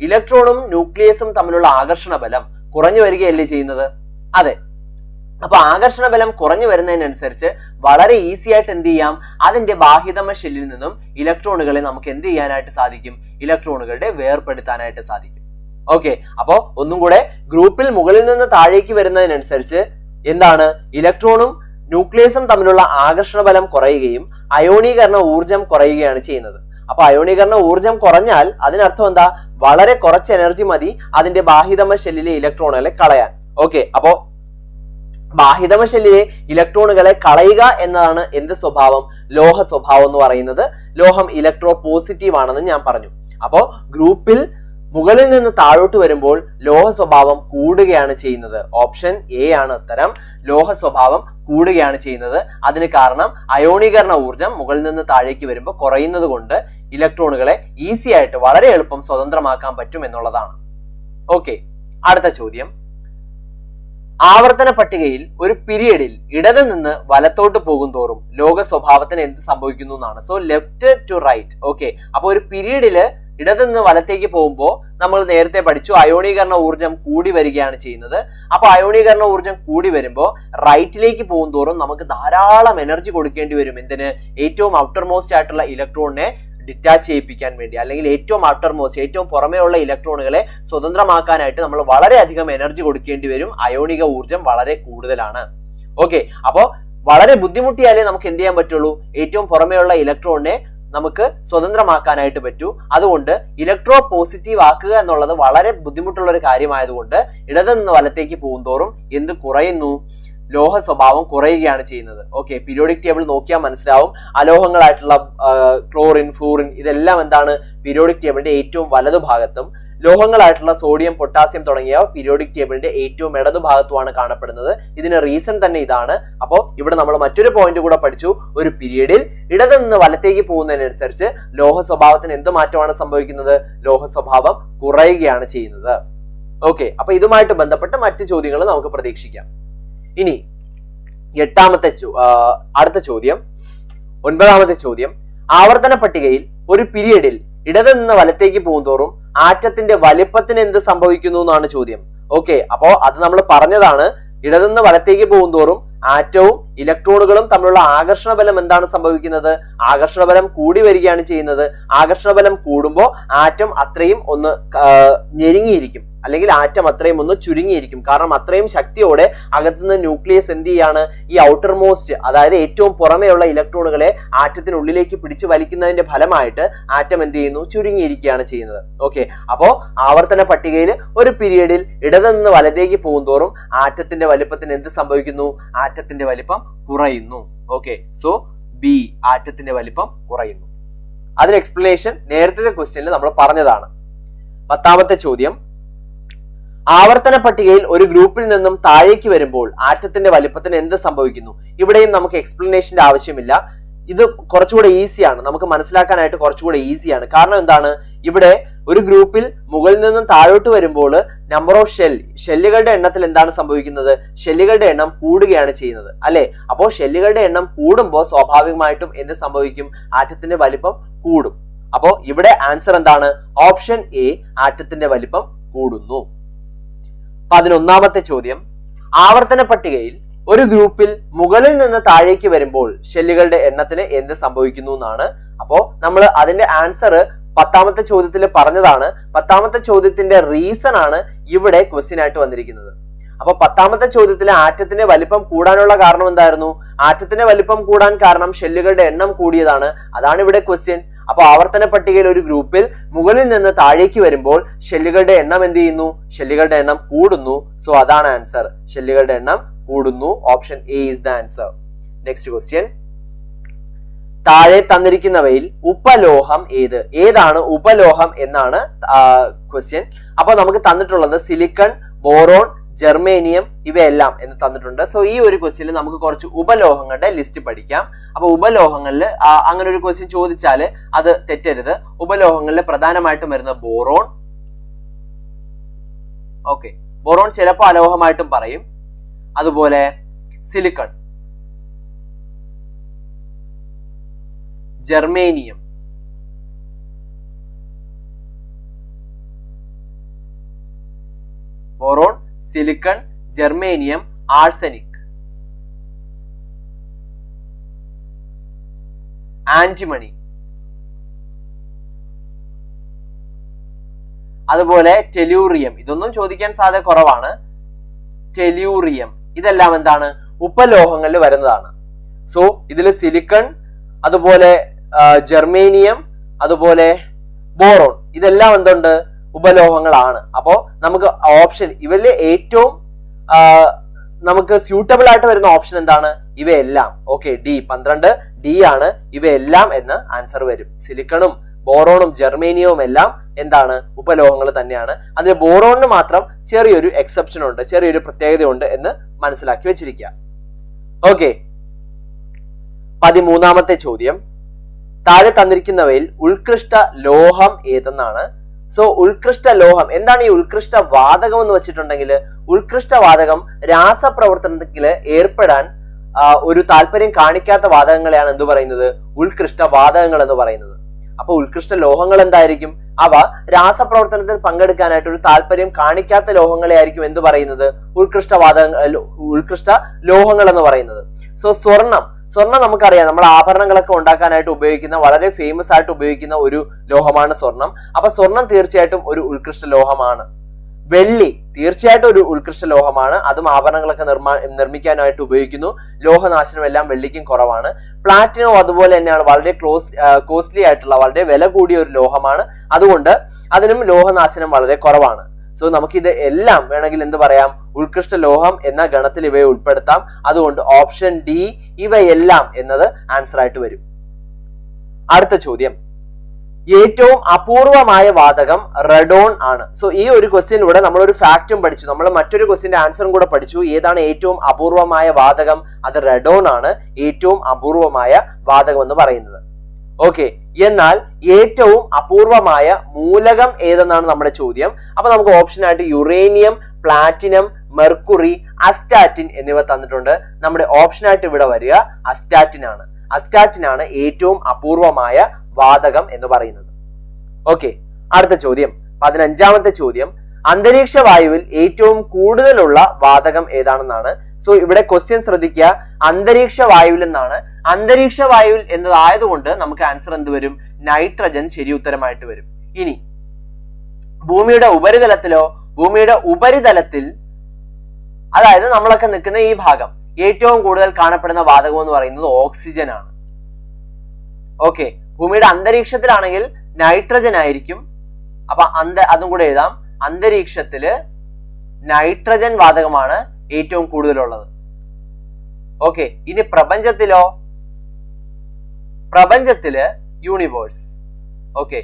ഇലക്ട്രോണും ന്യൂക്ലിയസും തമ്മിലുള്ള ആകർഷണ ബലം കുറഞ്ഞു വരികയല്ലേ ചെയ്യുന്നത്. അതെ, അപ്പൊ ആകർഷണ ബലം കുറഞ്ഞു വരുന്നതിനനുസരിച്ച് വളരെ ഈസി ആയിട്ട് എന്ത് ചെയ്യാം, അതിന്റെ ബാഹ്യതമ ഷെല്ലിൽ നിന്നും ഇലക്ട്രോണുകളെ നമുക്ക് എന്ത് ചെയ്യാനായിട്ട് സാധിക്കും, ഇലക്ട്രോണുകളുടെ വേർപെടുത്താനായിട്ട് സാധിക്കും. ഓക്കെ, അപ്പോ ഒന്നും കൂടെ, ഗ്രൂപ്പിൽ മുകളിൽ നിന്ന് താഴേക്ക് വരുന്നതിനനുസരിച്ച് എന്താണ്, ഇലക്ട്രോണും ന്യൂക്ലിയസും തമ്മിലുള്ള ആകർഷണ ബലം കുറയുകയും അയോണീകരണ ഊർജം കുറയുകയാണ് ചെയ്യുന്നത്. അപ്പൊ അയോണീകരണ ഊർജം കുറഞ്ഞാൽ അതിനർത്ഥം എന്താ, വളരെ കുറച്ച് എനർജി മതി അതിന്റെ ബാഹ്യതമ ഷെല്ലിലെ ഇലക്ട്രോണുകളെ കളയാൻ. ഓക്കെ, അപ്പോ ബാഹ്യതമ ഷെല്ലിലെ ഇലക്ട്രോണുകളെ കളയുക എന്നതാണ് എന്ത് സ്വഭാവം, ലോഹ സ്വഭാവം എന്ന് പറയുന്നത്. ലോഹം ഇലക്ട്രോ പോസിറ്റീവ് ആണെന്ന് ഞാൻ പറഞ്ഞു. അപ്പോ ഗ്രൂപ്പിൽ മുകളിൽ നിന്ന് താഴോട്ട് വരുമ്പോൾ ലോഹ സ്വഭാവം കൂടുകയാണ് ചെയ്യുന്നത്. ഓപ്ഷൻ എ ആണ് ഉത്തരം. ലോഹ സ്വഭാവം കൂടുകയാണ് ചെയ്യുന്നത്. അതിന് കാരണം അയോണീകരണ ഊർജം മുകളിൽ നിന്ന് താഴേക്ക് വരുമ്പോൾ കുറയുന്നത് കൊണ്ട് ഇലക്ട്രോണുകളെ ഈസി ആയിട്ട് വളരെ എളുപ്പം സ്വതന്ത്രമാക്കാൻ പറ്റും എന്നുള്ളതാണ്. ഓക്കെ, അടുത്ത ചോദ്യം. ആവർത്തന പട്ടികയിൽ ഒരു പീരിയഡിൽ ഇടത് നിന്ന് വലത്തോട്ട് പോകും തോറും ലോക സ്വഭാവത്തിന് എന്ത് സംഭവിക്കുന്നു എന്നാണ്. So left to right. Okay, അപ്പൊ ഒരു പീരിയഡില് ഇടത് നിന്ന് വലത്തേക്ക് പോകുമ്പോൾ നമ്മൾ നേരത്തെ പഠിച്ചു അയോണീകരണ ഊർജ്ജം കൂടി വരികയാണ് ചെയ്യുന്നത്. അപ്പൊ അയോണീകരണ ഊർജ്ജം കൂടി വരുമ്പോൾ റൈറ്റിലേക്ക് പോകും തോറും നമുക്ക് ധാരാളം എനർജി കൊടുക്കേണ്ടി വരും. എന്തിന്? ഏറ്റവും ഔട്ടർ മോസ്റ്റ് ആയിട്ടുള്ള ഇലക്ട്രോണിനെ ഡിറ്റാച്ച് ചെയ്യിപ്പിക്കാൻ വേണ്ടി, അല്ലെങ്കിൽ ഏറ്റവും ഔട്ടർ മോസ്റ്റ്, ഏറ്റവും പുറമേ ഉള്ള ഇലക്ട്രോണുകളെ സ്വതന്ത്രമാക്കാനായിട്ട് നമ്മൾ വളരെയധികം എനർജി കൊടുക്കേണ്ടി വരും. അയോണിക ഊർജ്ജം വളരെ കൂടുതലാണ്. ഓക്കെ, അപ്പോ വളരെ ബുദ്ധിമുട്ടിയാലേ നമുക്ക് എന്ത് ചെയ്യാൻ പറ്റുള്ളൂ? ഏറ്റവും പുറമേ ഉള്ള ഇലക്ട്രോണിനെ നമുക്ക് സ്വതന്ത്രമാക്കാനായിട്ട് പറ്റൂ. അതുകൊണ്ട് ഇലക്ട്രോ പോസിറ്റീവ് ആക്കുക എന്നുള്ളത് വളരെ ബുദ്ധിമുട്ടുള്ള ഒരു കാര്യമായതുകൊണ്ട് ഇടത് നിന്ന് വലത്തേക്ക് പോകുന്തോറും എന്ത് കുറയുന്നു? ലോഹ സ്വഭാവം കുറയുകയാണ് ചെയ്യുന്നത്. ഓക്കെ, പീരിയോഡിക് ടേബിൾ നോക്കിയാൽ മനസ്സിലാവും. അലോഹങ്ങളായിട്ടുള്ള ക്ലോറിൻ, ഫ്ലൂറിൻ ഇതെല്ലാം എന്താണ്? പീരിയോഡിക് ടേബിളിന്റെ ഏറ്റവും വലതുഭാഗത്തും, ലോഹങ്ങളായിട്ടുള്ള സോഡിയം, പൊട്ടാസ്യം തുടങ്ങിയവ പീരിയോഡിക് ടേബിളിന്റെ ഏറ്റവും ഇടതുഭാഗത്തുമാണ് കാണപ്പെടുന്നത്. ഇതിന് റീസൺ തന്നെ ഇതാണ്. അപ്പോൾ ഇവിടെ നമ്മൾ മറ്റൊരു പോയിന്റ് കൂടെ പഠിച്ചു. ഒരു പീരിയഡിൽ ഇടത് നിന്ന് വലത്തേക്ക് പോകുന്നതിനനുസരിച്ച് ലോഹ സ്വഭാവത്തിന് എന്ത് മാറ്റമാണ് സംഭവിക്കുന്നത്? ലോഹ സ്വഭാവം കുറയുകയാണ് ചെയ്യുന്നത്. ഓക്കെ, അപ്പൊ ഇതുമായിട്ട് ബന്ധപ്പെട്ട് മറ്റു ചോദ്യങ്ങൾ നമുക്ക് പ്രതീക്ഷിക്കാം. ഇനി അടുത്ത ചോദ്യം, 9ാമത്തെ ചോദ്യം. ആവർത്തന പട്ടികയിൽ ഒരു പീരിയഡിൽ ഇടത് നിന്ന് വലത്തേക്ക് പോകുന്തോറും ആറ്റത്തിന്റെ വലിപ്പത്തിന് എന്ത് സംഭവിക്കുന്നു എന്നാണ് ചോദ്യം. ഓക്കെ, അപ്പോ അത് നമ്മൾ പറഞ്ഞതാണ്. ഇടത് നിന്ന് വലത്തേക്ക് പോകുന്തോറും ആറ്റവും ഇലക്ട്രോണുകളും തമ്മിലുള്ള ആകർഷണ ബലം എന്താണ് സംഭവിക്കുന്നത്? ആകർഷണ ബലം കൂടി വരികയാണ് ചെയ്യുന്നത്. ആകർഷണ ബലം കൂടുമ്പോൾ ആറ്റം അത്രയും ഒന്ന് ഞെരുങ്ങിയിരിക്കും, അല്ലെങ്കിൽ ആറ്റം അത്രയും ഒന്ന് ചുരുങ്ങിയിരിക്കും. കാരണം അത്രയും ശക്തിയോടെ അകത്തുനിന്ന് ന്യൂക്ലിയസ് എന്ത് ചെയ്യാണ്? ഈ ഔട്ടർ മോസ്റ്റ്, അതായത് ഏറ്റവും പുറമേയുള്ള ഇലക്ട്രോണുകളെ ആറ്റത്തിനുള്ളിലേക്ക് പിടിച്ചു വലിക്കുന്നതിന്റെ ഫലമായിട്ട് ആറ്റം എന്ത് ചെയ്യുന്നു? ചുരുങ്ങിയിരിക്കുകയാണ് ചെയ്യുന്നത്. ഓക്കെ, അപ്പോ ആവർത്തന പട്ടികയിൽ ഒരു പീരിയഡിൽ ഇടത് നിന്ന് വലത്തേക്ക് പോകുന്തോറും ആറ്റത്തിന്റെ വലിപ്പത്തിന് എന്ത് സംഭവിക്കുന്നു? ആറ്റത്തിന്റെ വലിപ്പം കുറയുന്നു. ഓക്കെ, സോ ബി, ആറ്റത്തിന്റെ വലിപ്പം കുറയുന്നു. അതിന് എക്സ്പ്ലനേഷൻ നേരത്തെ ക്വസ്റ്റ്യനിൽ നമ്മൾ പറഞ്ഞതാണ്. 10ാമത്തെ ചോദ്യം. ആവർത്തന പട്ടികയിൽ ഒരു ഗ്രൂപ്പിൽ നിന്നും താഴേക്ക് വരുമ്പോൾ ആറ്റത്തിന്റെ വലിപ്പത്തിന് എന്ത് സംഭവിക്കുന്നു? ഇവിടെയും നമുക്ക് എക്സ്പ്ലനേഷന്റെ ആവശ്യമില്ല. ഇത് കുറച്ചുകൂടെ ഈസിയാണ്, നമുക്ക് മനസ്സിലാക്കാനായിട്ട് കുറച്ചുകൂടെ ഈസിയാണ്. കാരണം എന്താണ്? ഇവിടെ ഒരു ഗ്രൂപ്പിൽ മുകളിൽ നിന്നും താഴോട്ട് വരുമ്പോൾ നമ്പർ ഓഫ് ഷെല്ലുകളുടെ എണ്ണത്തിൽ എന്താണ് സംഭവിക്കുന്നത്? ഷെല്ലുകളുടെ എണ്ണം കൂടുകയാണ് ചെയ്യുന്നത്, അല്ലെ? അപ്പോൾ ഷെല്ലുകളുടെ എണ്ണം കൂടുമ്പോൾ സ്വാഭാവികമായിട്ടും എന്ത് സംഭവിക്കും? ആറ്റത്തിന്റെ വലിപ്പം കൂടും. അപ്പോൾ ഇവിടെ ആൻസർ എന്താണ്? ഓപ്ഷൻ എ, ആറ്റത്തിന്റെ വലിപ്പം കൂടുന്നു. 11ാമത്തെ ചോദ്യം. ആവർത്തന പട്ടികയിൽ ഒരു ഗ്രൂപ്പിൽ മുകളിൽ നിന്ന് താഴേക്ക് വരുമ്പോൾ ഷെല്ലുകളുടെ എണ്ണത്തിന് എന്ത് സംഭവിക്കുന്നു എന്നാണ്. അപ്പോ നമ്മൾ അതിന്റെ ആൻസർ 10ാമത്തെ ചോദ്യത്തിൽ പറഞ്ഞതാണ്. 10ാമത്തെ ചോദ്യത്തിന്റെ റീസൺ ആണ് ഇവിടെ ക്വസ്റ്റ്യൻ ആയിട്ട് വന്നിരിക്കുന്നത്. അപ്പൊ 10ാമത്തെ ചോദ്യത്തിലെ ആറ്റത്തിന്റെ വലിപ്പം കൂടാനുള്ള കാരണം എന്തായിരുന്നു? ആറ്റത്തിന്റെ വലിപ്പം കൂടാൻ കാരണം ഷെല്ലുകളുടെ എണ്ണം കൂടിയതാണ്. അതാണ് ഇവിടെ ക്വസ്റ്റ്യൻ. അപ്പൊ ആവർത്തന പട്ടികയിൽ ഒരു ഗ്രൂപ്പിൽ മുകളിൽ നിന്ന് താഴേക്ക് വരുമ്പോൾ ഷെല്ലുകളുടെ എണ്ണം എന്ത് ചെയ്യുന്നു? ഷെല്ലുകളുടെ എണ്ണം കൂടുന്നു. സോ അതാണ് ആൻസർ, ഷെല്ലുകളുടെ എണ്ണം കൂടുന്നു. Option A is the answer. Next question. താഴെ തന്നിരിക്കുന്നവയിൽ ഉപലോഹം ഏത്? ഏതാണ് ഉപലോഹം എന്നാണ് ക്വസ്റ്റ്യൻ. അപ്പൊ നമുക്ക് തന്നിട്ടുള്ളത് സിലിക്കൺ, ബോറോൺ, ജെർമേനിയം ഇവയെല്ലാം എന്ന് തന്നിട്ടുണ്ട്. സോ ഈ ഒരു ക്വസ്റ്റ്യനിൽ നമുക്ക് കുറച്ച് ഉപലോഹങ്ങളുടെ ലിസ്റ്റ് പഠിക്കാം. അപ്പൊ ഉപലോഹങ്ങളിൽ അങ്ങനെ ഒരു ക്വസ്റ്റ്യൻ ചോദിച്ചാൽ അത് തെറ്റരുത്. ഉപലോഹങ്ങളിൽ പ്രധാനമായിട്ടും വരുന്ന ബോറോൺ. ഓക്കെ, ബോറോൺ ചിലപ്പോൾ അലോഹമായിട്ടും പറയും. അതുപോലെ silicon, germanium, boron, silicon, germanium, arsenic, antimony, അതുപോലെ ടെലൂറിയം. ഇതൊന്നും ചോദിക്കാൻ സാധ്യത കുറവാണ്. ടെലൂറിയം ഇതെല്ലാം എന്താണ്? ഉപലോഹങ്ങളിൽ വരുന്നതാണ്. സോ ഇതിൽ സിലിക്കൺ, അതുപോലെ ജെർമേനിയം, അതുപോലെ ബോറോൺ ഇതെല്ലാം എന്തുണ്ട്? ഉപലോഹങ്ങളാണ്. അപ്പോ നമുക്ക് ഓപ്ഷൻ ഇവരിൽ ഏറ്റവും നമുക്ക് സ്യൂട്ടബിൾ ആയിട്ട് വരുന്ന ഓപ്ഷൻ എന്താണ്? ഇവയെല്ലാം. ഓക്കെ, ഡി 12 ഡി ആണ്. ഇവയെല്ലാം എന്ന് ആൻസർ വരും. സിലിക്കണും ബോറോണും ജെർമേനിയവും എല്ലാം എന്താണ്? ഉപലോഹങ്ങൾ തന്നെയാണ്. അതിൽ ബോറോണിന് മാത്രം ചെറിയൊരു എക്സെപ്ഷൻ ഉണ്ട്, ചെറിയൊരു പ്രത്യേകത ഉണ്ട് എന്ന് മനസ്സിലാക്കി വെച്ചിരിക്കുക. ഓക്കെ, 13ാമത്തെ ചോദ്യം. താഴെ തന്നിരിക്കുന്നവയിൽ ഉത്കൃഷ്ട ലോഹം ഏതെന്നാണ്. സോ ഉത്കൃഷ്ട ലോഹം എന്താണ് ഈ ഉത്കൃഷ്ട വാതകം എന്ന് വെച്ചിട്ടുണ്ടെങ്കിൽ, ഉത്കൃഷ്ട വാതകം രാസപ്രവർത്തനത്തിൽ ഏർപ്പെടാൻ ഒരു താല്പര്യം കാണിക്കാത്ത വാതകങ്ങളെയാണ് എന്ത് പറയുന്നത്, ഉത്കൃഷ്ട വാതകങ്ങൾ എന്ന് പറയുന്നത്. അപ്പൊ ഉത്കൃഷ്ട ലോഹങ്ങൾ എന്തായിരിക്കും, അവ രാസപ്രവർത്തനത്തിൽ പങ്കെടുക്കാനായിട്ട് ഒരു താല്പര്യം കാണിക്കാത്ത ലോഹങ്ങളെ ആയിരിക്കും എന്ത് പറയുന്നത്, ഉത്കൃഷ്ട ലോഹങ്ങൾ എന്ന് പറയുന്നത്. സോ സ്വർണം നമുക്കറിയാം, നമ്മൾ ആഭരണങ്ങളൊക്കെ ഉണ്ടാക്കാനായിട്ട് ഉപയോഗിക്കുന്ന വളരെ ഫേമസ് ആയിട്ട് ഉപയോഗിക്കുന്ന ഒരു ലോഹമാണ് സ്വർണം. അപ്പൊ സ്വർണം തീർച്ചയായിട്ടും ഒരു ഉത്കൃഷ്ട ലോഹമാണ്. വെള്ളി തീർച്ചയായിട്ടും ഒരു ഉത്കൃഷ്ട ലോഹമാണ്, അതും ആഭരണങ്ങളൊക്കെ നിർമ്മിക്കാനായിട്ട് ഉപയോഗിക്കുന്നു. ലോഹനാശനം എല്ലാം വെള്ളിക്കും കുറവാണ്. പ്ലാറ്റിനം അതുപോലെ തന്നെയാണ്, വളരെ കോസ്റ്റ്ലി ആയിട്ടുള്ള വളരെ വില കൂടിയ ഒരു ലോഹമാണ്, അതുകൊണ്ട് അതിനും ലോഹനാശനം വളരെ കുറവാണ്. സോ നമുക്കിത് എല്ലാം വേണമെങ്കിൽ എന്ത് പറയാം, ഉത്കൃഷ്ട ലോഹം എന്ന ഗണത്തിൽ ഇവയെ ഉൾപ്പെടുത്താം. അതുകൊണ്ട് ഓപ്ഷൻ ഡി ഇവയെല്ലാം എന്നത് ആൻസർ ആയിട്ട് വരും. അടുത്ത ചോദ്യം, ഏറ്റവും അപൂർവമായ വാതകം റഡോൺ ആണ്. സോ ഈ ഒരു ക്വസ്റ്റ്യനിലൂടെ നമ്മൾ ഒരു ഫാക്റ്റും പഠിച്ചു, നമ്മൾ മറ്റൊരു ക്വസ്റ്റ്യന്റെ ആൻസറും കൂടെ പഠിച്ചു. ഏതാണ് ഏറ്റവും അപൂർവമായ വാതകം? അത് റഡോൺ ആണ് ഏറ്റവും അപൂർവമായ വാതകം എന്ന് പറയുന്നത്. ഓക്കെ, എന്നാൽ ഏറ്റവും അപൂർവമായ മൂലകം ഏതെന്നാണ് നമ്മുടെ ചോദ്യം. അപ്പൊ നമുക്ക് ഓപ്ഷൻ ആയിട്ട് യുറേനിയം, പ്ലാറ്റിനം, മെർക്കുറി, അസ്റ്റാറ്റിൻ എന്നിവ തന്നിട്ടുണ്ട്. നമ്മുടെ ഓപ്ഷൻ ആയിട്ട് ഇവിടെ വരിക അസ്റ്റാറ്റിൻ ആണ്. അസ്റ്റാറ്റിൻ ആണ് ഏറ്റവും അപൂർവമായ വാതകം എന്ന് പറയുന്നത്. ഓക്കെ, അടുത്ത ചോദ്യം 15ാമത്തെ ചോദ്യം, അന്തരീക്ഷ വായുവിൽ ഏറ്റവും കൂടുതലുള്ള വാതകം ഏതാണെന്നാണ്. സോ ഇവിടെ ക്വസ്റ്റ്യൻ ശ്രദ്ധിക്കുക, അന്തരീക്ഷ വായുവിൽ എന്നാണ്. അന്തരീക്ഷ വായുവിൽ എന്നതായതുകൊണ്ട് നമുക്ക് ആൻസർ എന്ത് വരും, നൈട്രജൻ ശരി ഉത്തരമായിട്ട് വരും. ഇനി ഭൂമിയുടെ ഉപരിതലത്തിലോ, ഭൂമിയുടെ ഉപരിതലത്തിൽ അതായത് നമ്മളൊക്കെ നിൽക്കുന്ന ഈ ഭാഗം ഏറ്റവും കൂടുതൽ കാണപ്പെടുന്ന വാതകം എന്ന് പറയുന്നത് ഓക്സിജൻ ആണ്. ഓക്കെ, ഭൂമിയുടെ അന്തരീക്ഷത്തിലാണെങ്കിൽ നൈട്രജൻ ആയിരിക്കും. അപ്പൊ അതും കൂടെ എഴുതാം, അന്തരീക്ഷത്തില് നൈട്രജൻ വാതകമാണ് ഏറ്റവും കൂടുതലുള്ളത്. ഓക്കെ, ഇനി പ്രപഞ്ചത്തിലോ, പ്രപഞ്ചത്തില് യൂണിവേഴ്സ്. ഓക്കെ,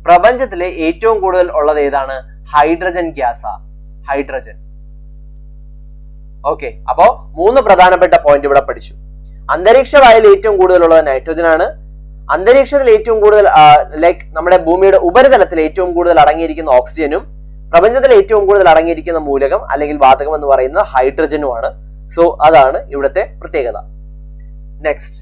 പ്രപഞ്ചത്തില് ഏറ്റവും കൂടുതൽ ഉള്ളത് ഏതാണ്, ഹൈഡ്രജൻ ഗ്യാസാ, ഹൈഡ്രജൻ. ഓക്കെ, അപ്പോ 3 പ്രധാനപ്പെട്ട പോയിന്റ് ഇവിടെ പഠിച്ചു. അന്തരീക്ഷ വായുവിൽ ഏറ്റവും കൂടുതലുള്ളത് നൈട്രജൻ ആണ്. അന്തരീക്ഷത്തിൽ ഏറ്റവും കൂടുതൽ നമ്മുടെ ഭൂമിയുടെ ഉപരിതലത്തിൽ ഏറ്റവും കൂടുതൽ അടങ്ങിയിരിക്കുന്ന ഓക്സിജനും, പ്രപഞ്ചത്തിൽ ഏറ്റവും കൂടുതൽ അടങ്ങിയിരിക്കുന്ന മൂലകം അല്ലെങ്കിൽ വാതകം എന്ന് പറയുന്നത് ഹൈഡ്രജനുമാണ്. സോ അതാണ് ഇവിടുത്തെ പ്രത്യേകത. നെക്സ്റ്റ്,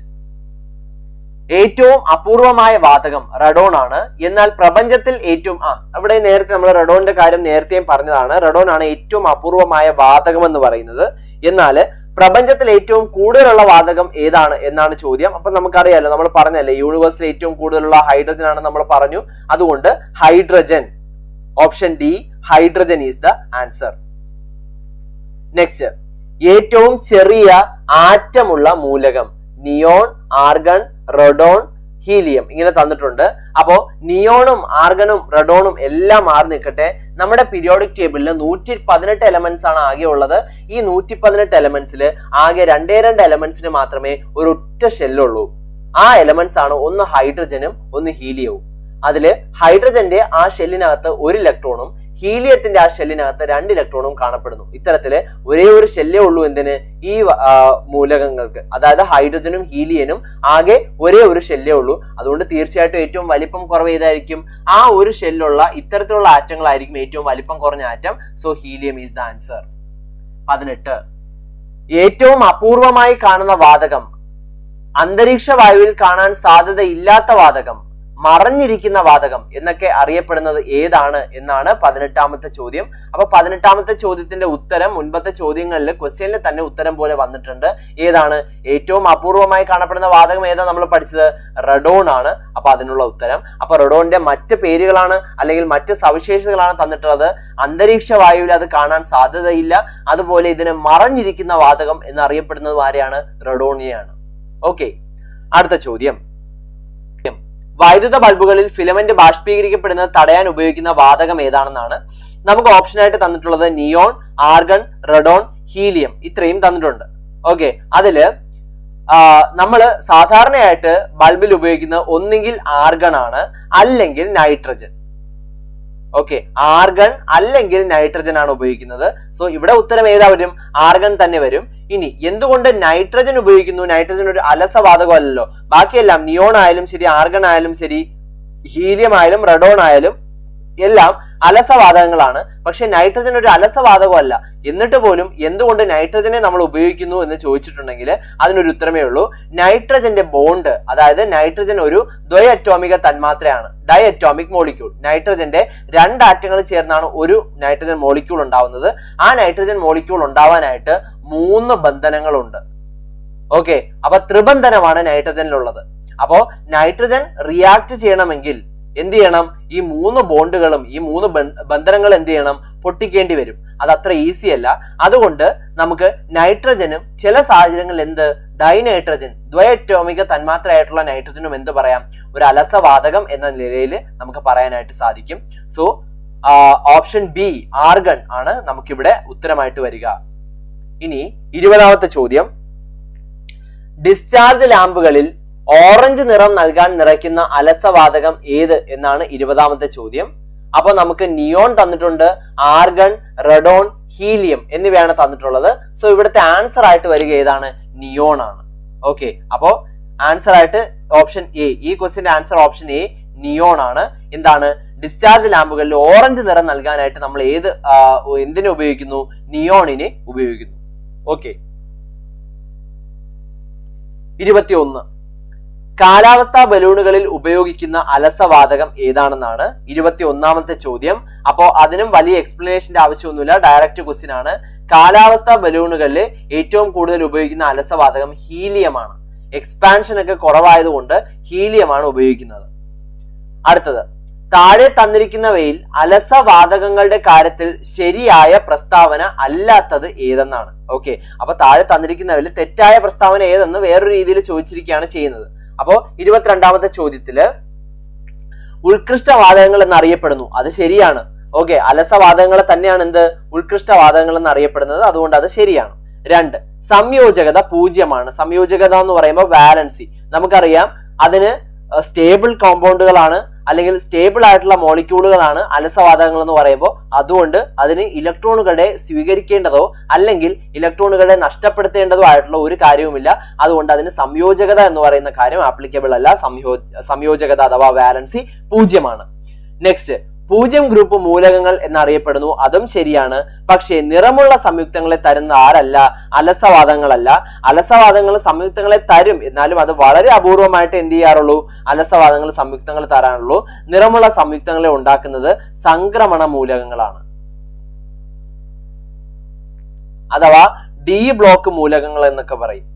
ഏറ്റവും അപൂർവമായ വാതകം റഡോൺ ആണ്. എന്നാൽ പ്രപഞ്ചത്തിൽ ഏറ്റവും അവിടെ നേരത്തെ നമ്മൾ റഡോണിന്റെ കാര്യം നേരത്തെയും പറഞ്ഞതാണ്. റഡോൺ ആണ് ഏറ്റവും അപൂർവമായ വാതകം എന്ന് പറയുന്നത്. എന്നാൽ പ്രപഞ്ചത്തിൽ ഏറ്റവും കൂടുതലുള്ള വാതകം ഏതാണ് എന്നാണ് ചോദ്യം. അപ്പൊ നമുക്കറിയാലോ, നമ്മൾ പറഞ്ഞല്ലേ യൂണിവേഴ്സിൽ ഏറ്റവും കൂടുതലുള്ള ഹൈഡ്രജൻ ആണെന്ന് നമ്മൾ പറഞ്ഞു. അതുകൊണ്ട് hydrogen, option D hydrogen is the answer. Next, ഏറ്റവും ചെറിയ ആറ്റമുള്ള മൂലകം നിയോൺ, ആർഗൺ, റഡോൺ, ഹീലിയം ഇങ്ങനെ തന്നിട്ടുണ്ട്. അപ്പോ നിയോണും ആർഗണും റഡോണും എല്ലാം മാറി നിൽക്കട്ടെ. നമ്മുടെ പീരിയോഡിക് ടേബിളിൽ 118 എലമെന്റ്സ് ആണ് ആകെ ഉള്ളത്. ഈ 118 എലമെന്റ്സിൽ ആകെ 2 എലമെന്റ്സിന് മാത്രമേ ഒരു ഒറ്റ ഷെല്ലുള്ളൂ. ആ എലമെന്റ്സ് ആണ് ഒന്ന് ഹൈഡ്രജനും ഒന്ന് ഹീലിയവും. അതില് ഹൈഡ്രജന്റെ ആ ഷെല്ലിനകത്ത് 1 ഇലക്ട്രോണും ഹീലിയത്തിന്റെ ആ ഷെല്ലിനകത്ത് 2 ഇലക്ട്രോണും കാണപ്പെടുന്നു. ഇത്തരത്തില് ഒരേ ഒരു ഷെല്ലേ ഉള്ളൂ എന്തിന്, ഈ മൂലകങ്ങൾക്ക്. അതായത് ഹൈഡ്രജനും ഹീലിയനും ആകെ ഒരേ ഒരു ഷെല്ലേ ഉള്ളൂ. അതുകൊണ്ട് തീർച്ചയായിട്ടും ഏറ്റവും വലിപ്പം കുറവ് ഏതായിരിക്കും, ആ ഒരു ഷെല്ലുള്ള ഇത്തരത്തിലുള്ള ആറ്റങ്ങളായിരിക്കും ഏറ്റവും വലിപ്പം കുറഞ്ഞ atom. So helium is the answer. 18, ഏറ്റവും അപൂർവമായി കാണുന്ന വാതകം, അന്തരീക്ഷ വായുവിൽ കാണാൻ സാധ്യതയില്ലാത്ത വാതകം, മറഞ്ഞിരിക്കുന്ന വാതകം എന്നൊക്കെ അറിയപ്പെടുന്നത് ഏതാണ് എന്നാണ് 18ാമത്തെ ചോദ്യം. അപ്പൊ 18ാമത്തെ ചോദ്യത്തിന്റെ ഉത്തരം മുൻപത്തെ ചോദ്യങ്ങളിൽ ക്വസ്റ്റ്യനിൽ തന്നെ ഉത്തരം പോലെ വന്നിട്ടുണ്ട്. ഏതാണ് ഏറ്റവും അപൂർവമായി കാണപ്പെടുന്ന വാതകം? ഏതാ നമ്മൾ പഠിച്ചത്? റഡോൺ ആണ്. അപ്പൊ അതിനുള്ള ഉത്തരം. അപ്പൊ റഡോണിന്റെ മറ്റ് പേരുകളാണ് അല്ലെങ്കിൽ മറ്റ് സവിശേഷതകളാണ് തന്നിട്ടുള്ളത്. അന്തരീക്ഷ വായുവിൽ അത് കാണാൻ സാധ്യതയില്ല. അതുപോലെ ഇതിന് മറഞ്ഞിരിക്കുന്ന വാതകം എന്നറിയപ്പെടുന്നത് ആരെയാണ്? റഡോണിനെയാണ്. ഓക്കെ, അടുത്ത ചോദ്യം, വൈദ്യുത ബൾബുകളിൽ ഫിലമെന്റ് ബാഷ്പീകരിക്കപ്പെടുന്നത് തടയാൻ ഉപയോഗിക്കുന്ന വാതകം ഏതാണെന്നാണ്. നമുക്ക് ഓപ്ഷനായിട്ട് തന്നിട്ടുള്ളത് നിയോൺ, ആർഗൺ, റഡോൺ, ഹീലിയം ഇത്രയും തന്നിട്ടുണ്ട്. ഓക്കെ, അതില് നമ്മൾ സാധാരണയായിട്ട് ബൾബിൽ ഉപയോഗിക്കുന്ന ഒന്നുകിൽ ആർഗൺ ആണ് അല്ലെങ്കിൽ നൈട്രജൻ. ഓക്കെ, ആർഗൺ അല്ലെങ്കിൽ നൈട്രജൻ ആണ് ഉപയോഗിക്കുന്നത്. സോ ഇവിടെ ഉത്തരം ഏതാ വരും? ആർഗൺ തന്നെ വരും. ഇനി എന്തുകൊണ്ട് നൈട്രജൻ ഉപയോഗിക്കുന്നു? നൈട്രജൻ ഒരു അലസവാതകമല്ലല്ലോ. ബാക്കിയെല്ലാം നിയോൺ ആയാലും ശരി, ആർഗൺ ആയാലും ശരി, ഹീലിയം ആയാലും റഡോൺ ആയാലും എല്ലാം അലസവാതകങ്ങളാണ്. പക്ഷെ നൈട്രജൻ ഒരു അലസവാതകമല്ല. എന്നിട്ട് പോലും എന്തുകൊണ്ട് നൈട്രജനെ നമ്മൾ ഉപയോഗിക്കുന്നു എന്ന് ചോദിച്ചിട്ടുണ്ടെങ്കിൽ അതിനൊരു ഉത്തരമേ ഉള്ളൂ. നൈട്രജന്റെ ബോണ്ട്, അതായത് നൈട്രജൻ ഒരു ദ്വയറ്റോമിക തന്മാത്രയാണ്, ഡയറ്റോമിക് മോളിക്യൂൾ. നൈട്രജന്റെ 2 ആറ്റങ്ങൾ ചേർന്നാണ് ഒരു നൈട്രജൻ മോളിക്യൂൾ ഉണ്ടാവുന്നത്. ആ നൈട്രജൻ മോളിക്യൂൾ ഉണ്ടാവാനായിട്ട് 3 ബന്ധനങ്ങളുണ്ട്. ഓക്കെ, അപ്പൊ ത്രിബന്ധനമാണ് നൈട്രജനിലുള്ളത്. അപ്പോ നൈട്രജൻ റിയാക്ട് ചെയ്യണമെങ്കിൽ എന്ത് ചെയ്യണം? ഈ 3 ബോണ്ടുകളും ഈ 3 ബന്ധനങ്ങൾ എന്ത് ചെയ്യണം? പൊട്ടിക്കേണ്ടി വരും. അത് അത്ര ഈസി അല്ല. അതുകൊണ്ട് നമുക്ക് നൈട്രജനും ചില സാഹചര്യങ്ങളിൽ എന്ത് ഡൈനൈട്രജൻ, ദ്വയറ്റോമിക തന്മാത്രയായിട്ടുള്ള നൈട്രജനും എന്ത് പറയാം? ഒരു അലസവാതകം എന്ന നിലയിൽ നമുക്ക് പറയാനായിട്ട് സാധിക്കും. സോ ഓപ്ഷൻ ബി ആർഗൺ ആണ് നമുക്കിവിടെ ഉത്തരമായിട്ട് വരിക. ഇനി 20ാമത്തെ ചോദ്യം, ഡിസ്ചാർജ് ലാമ്പുകളിൽ ഓറഞ്ച് നിറം നൽകാൻ നിറയ്ക്കുന്ന അലസവാതകം ഏത് എന്നാണ് 20ാമത്തെ ചോദ്യം. അപ്പൊ നമുക്ക് നിയോൺ തന്നിട്ടുണ്ട്, ആർഗൺ, റെഡോൺ, ഹീലിയം എന്നിവയാണ് തന്നിട്ടുള്ളത്. സോ ഇവിടുത്തെ ആൻസർ ആയിട്ട് വരിക ഏതാണ്? നിയോൺ ആണ്. ഓക്കെ, അപ്പോ ആൻസർ ആയിട്ട് ഓപ്ഷൻ എ, ഈ ക്വസ്റ്റിന്റെ ആൻസർ ഓപ്ഷൻ എ നിയോൺ ആണ്. എന്താണ്? ഡിസ്ചാർജ് ലാമ്പുകളിൽ ഓറഞ്ച് നിറം നൽകാനായിട്ട് നമ്മൾ എന്തിനെ ഉപയോഗിക്കുന്നു? നിയോണിനെ ഉപയോഗിക്കുന്നു. ഓക്കെ, 21 കാലാവസ്ഥാ ബലൂണുകളിൽ ഉപയോഗിക്കുന്ന അലസവാതകം ഏതാണെന്നാണ് 21ാമത്തെ ചോദ്യം. അപ്പോ അതിനും വലിയ എക്സ്പ്ലനേഷന്റെ ആവശ്യമൊന്നുമില്ല, ഡയറക്റ്റ് ക്വസ്റ്റ്യൻ ആണ്. കാലാവസ്ഥാ ബലൂണുകളിൽ ഏറ്റവും കൂടുതൽ ഉപയോഗിക്കുന്ന അലസവാതകം ഹീലിയമാണ്. എക്സ്പാൻഷൻ ഒക്കെ കുറവായതുകൊണ്ട് ഹീലിയമാണ് ഉപയോഗിക്കുന്നത്. അടുത്തത്, താഴെ തന്നിരിക്കുന്നവയിൽ അലസവാതകങ്ങളുടെ കാര്യത്തിൽ ശരിയായ പ്രസ്താവന അല്ലാത്തത് ഏതെന്നാണ്. ഓക്കെ, അപ്പൊ താഴെ തന്നിരിക്കുന്നവയിൽ തെറ്റായ പ്രസ്താവന ഏതെന്ന് വേറൊരു രീതിയിൽ ചോദിച്ചിരിക്കുകയാണ് ചെയ്യുന്നത്. അപ്പോ 22ാമത്തെ ചോദ്യത്തില് ഉത്കൃഷ്ടവാതകങ്ങൾ എന്നറിയപ്പെടുന്നു, അത് ശരിയാണ്. ഓക്കെ, അലസവാതകങ്ങളെ തന്നെയാണ് എന്ത് ഉത്കൃഷ്ടവാതകങ്ങൾ എന്നറിയപ്പെടുന്നത്, അതുകൊണ്ട് അത് ശരിയാണ്. 2, സംയോജകത 0ആണ്. സംയോജകത എന്ന് പറയുമ്പോൾ വാലൻസി നമുക്കറിയാം, അതിന് സ്റ്റേബിൾ കോമ്പൗണ്ടുകളാണ് അല്ലെങ്കിൽ സ്റ്റേബിൾ ആയിട്ടുള്ള മോളിക്യൂളുകളാണ് അലസവാതകങ്ങൾ എന്ന് പറയുമ്പോൾ, അതുകൊണ്ട് അതിന് ഇലക്ട്രോണുകളെ സ്വീകരിക്കേണ്ടതോ അല്ലെങ്കിൽ ഇലക്ട്രോണുകളെ നഷ്ടപ്പെടുത്തേണ്ടതോ ആയിട്ടുള്ള ഒരു കാര്യവുമില്ല. അതുകൊണ്ട് അതിന് സംയോജകത എന്ന് പറയുന്ന കാര്യം ആപ്ലിക്കബിൾ അല്ല. സംയോജകത അഥവാ വാലൻസി 0ആണ്. നെക്സ്റ്റ്, 0 ഗ്രൂപ്പ് മൂലകങ്ങൾ എന്നറിയപ്പെടുന്നു, അതും ശരിയാണ്. പക്ഷേ നിറമുള്ള സംയുക്തങ്ങളെ തരുന്ന ആരല്ല? അലസവാതകങ്ങളല്ല. അലസവാതകങ്ങൾ സംയുക്തങ്ങളെ തരും, എന്നാലും അത് വളരെ അപൂർവമായിട്ട് എന്ത് ചെയ്യാറുള്ളൂ? അലസവാതകങ്ങൾ സംയുക്തങ്ങൾ തരാനുള്ളൂ. നിറമുള്ള സംയുക്തങ്ങളെ ഉണ്ടാക്കുന്നത് സംക്രമണ മൂലകങ്ങളാണ്, അഥവാ ഡി ബ്ലോക്ക് മൂലകങ്ങൾ എന്നൊക്കെ പറയും.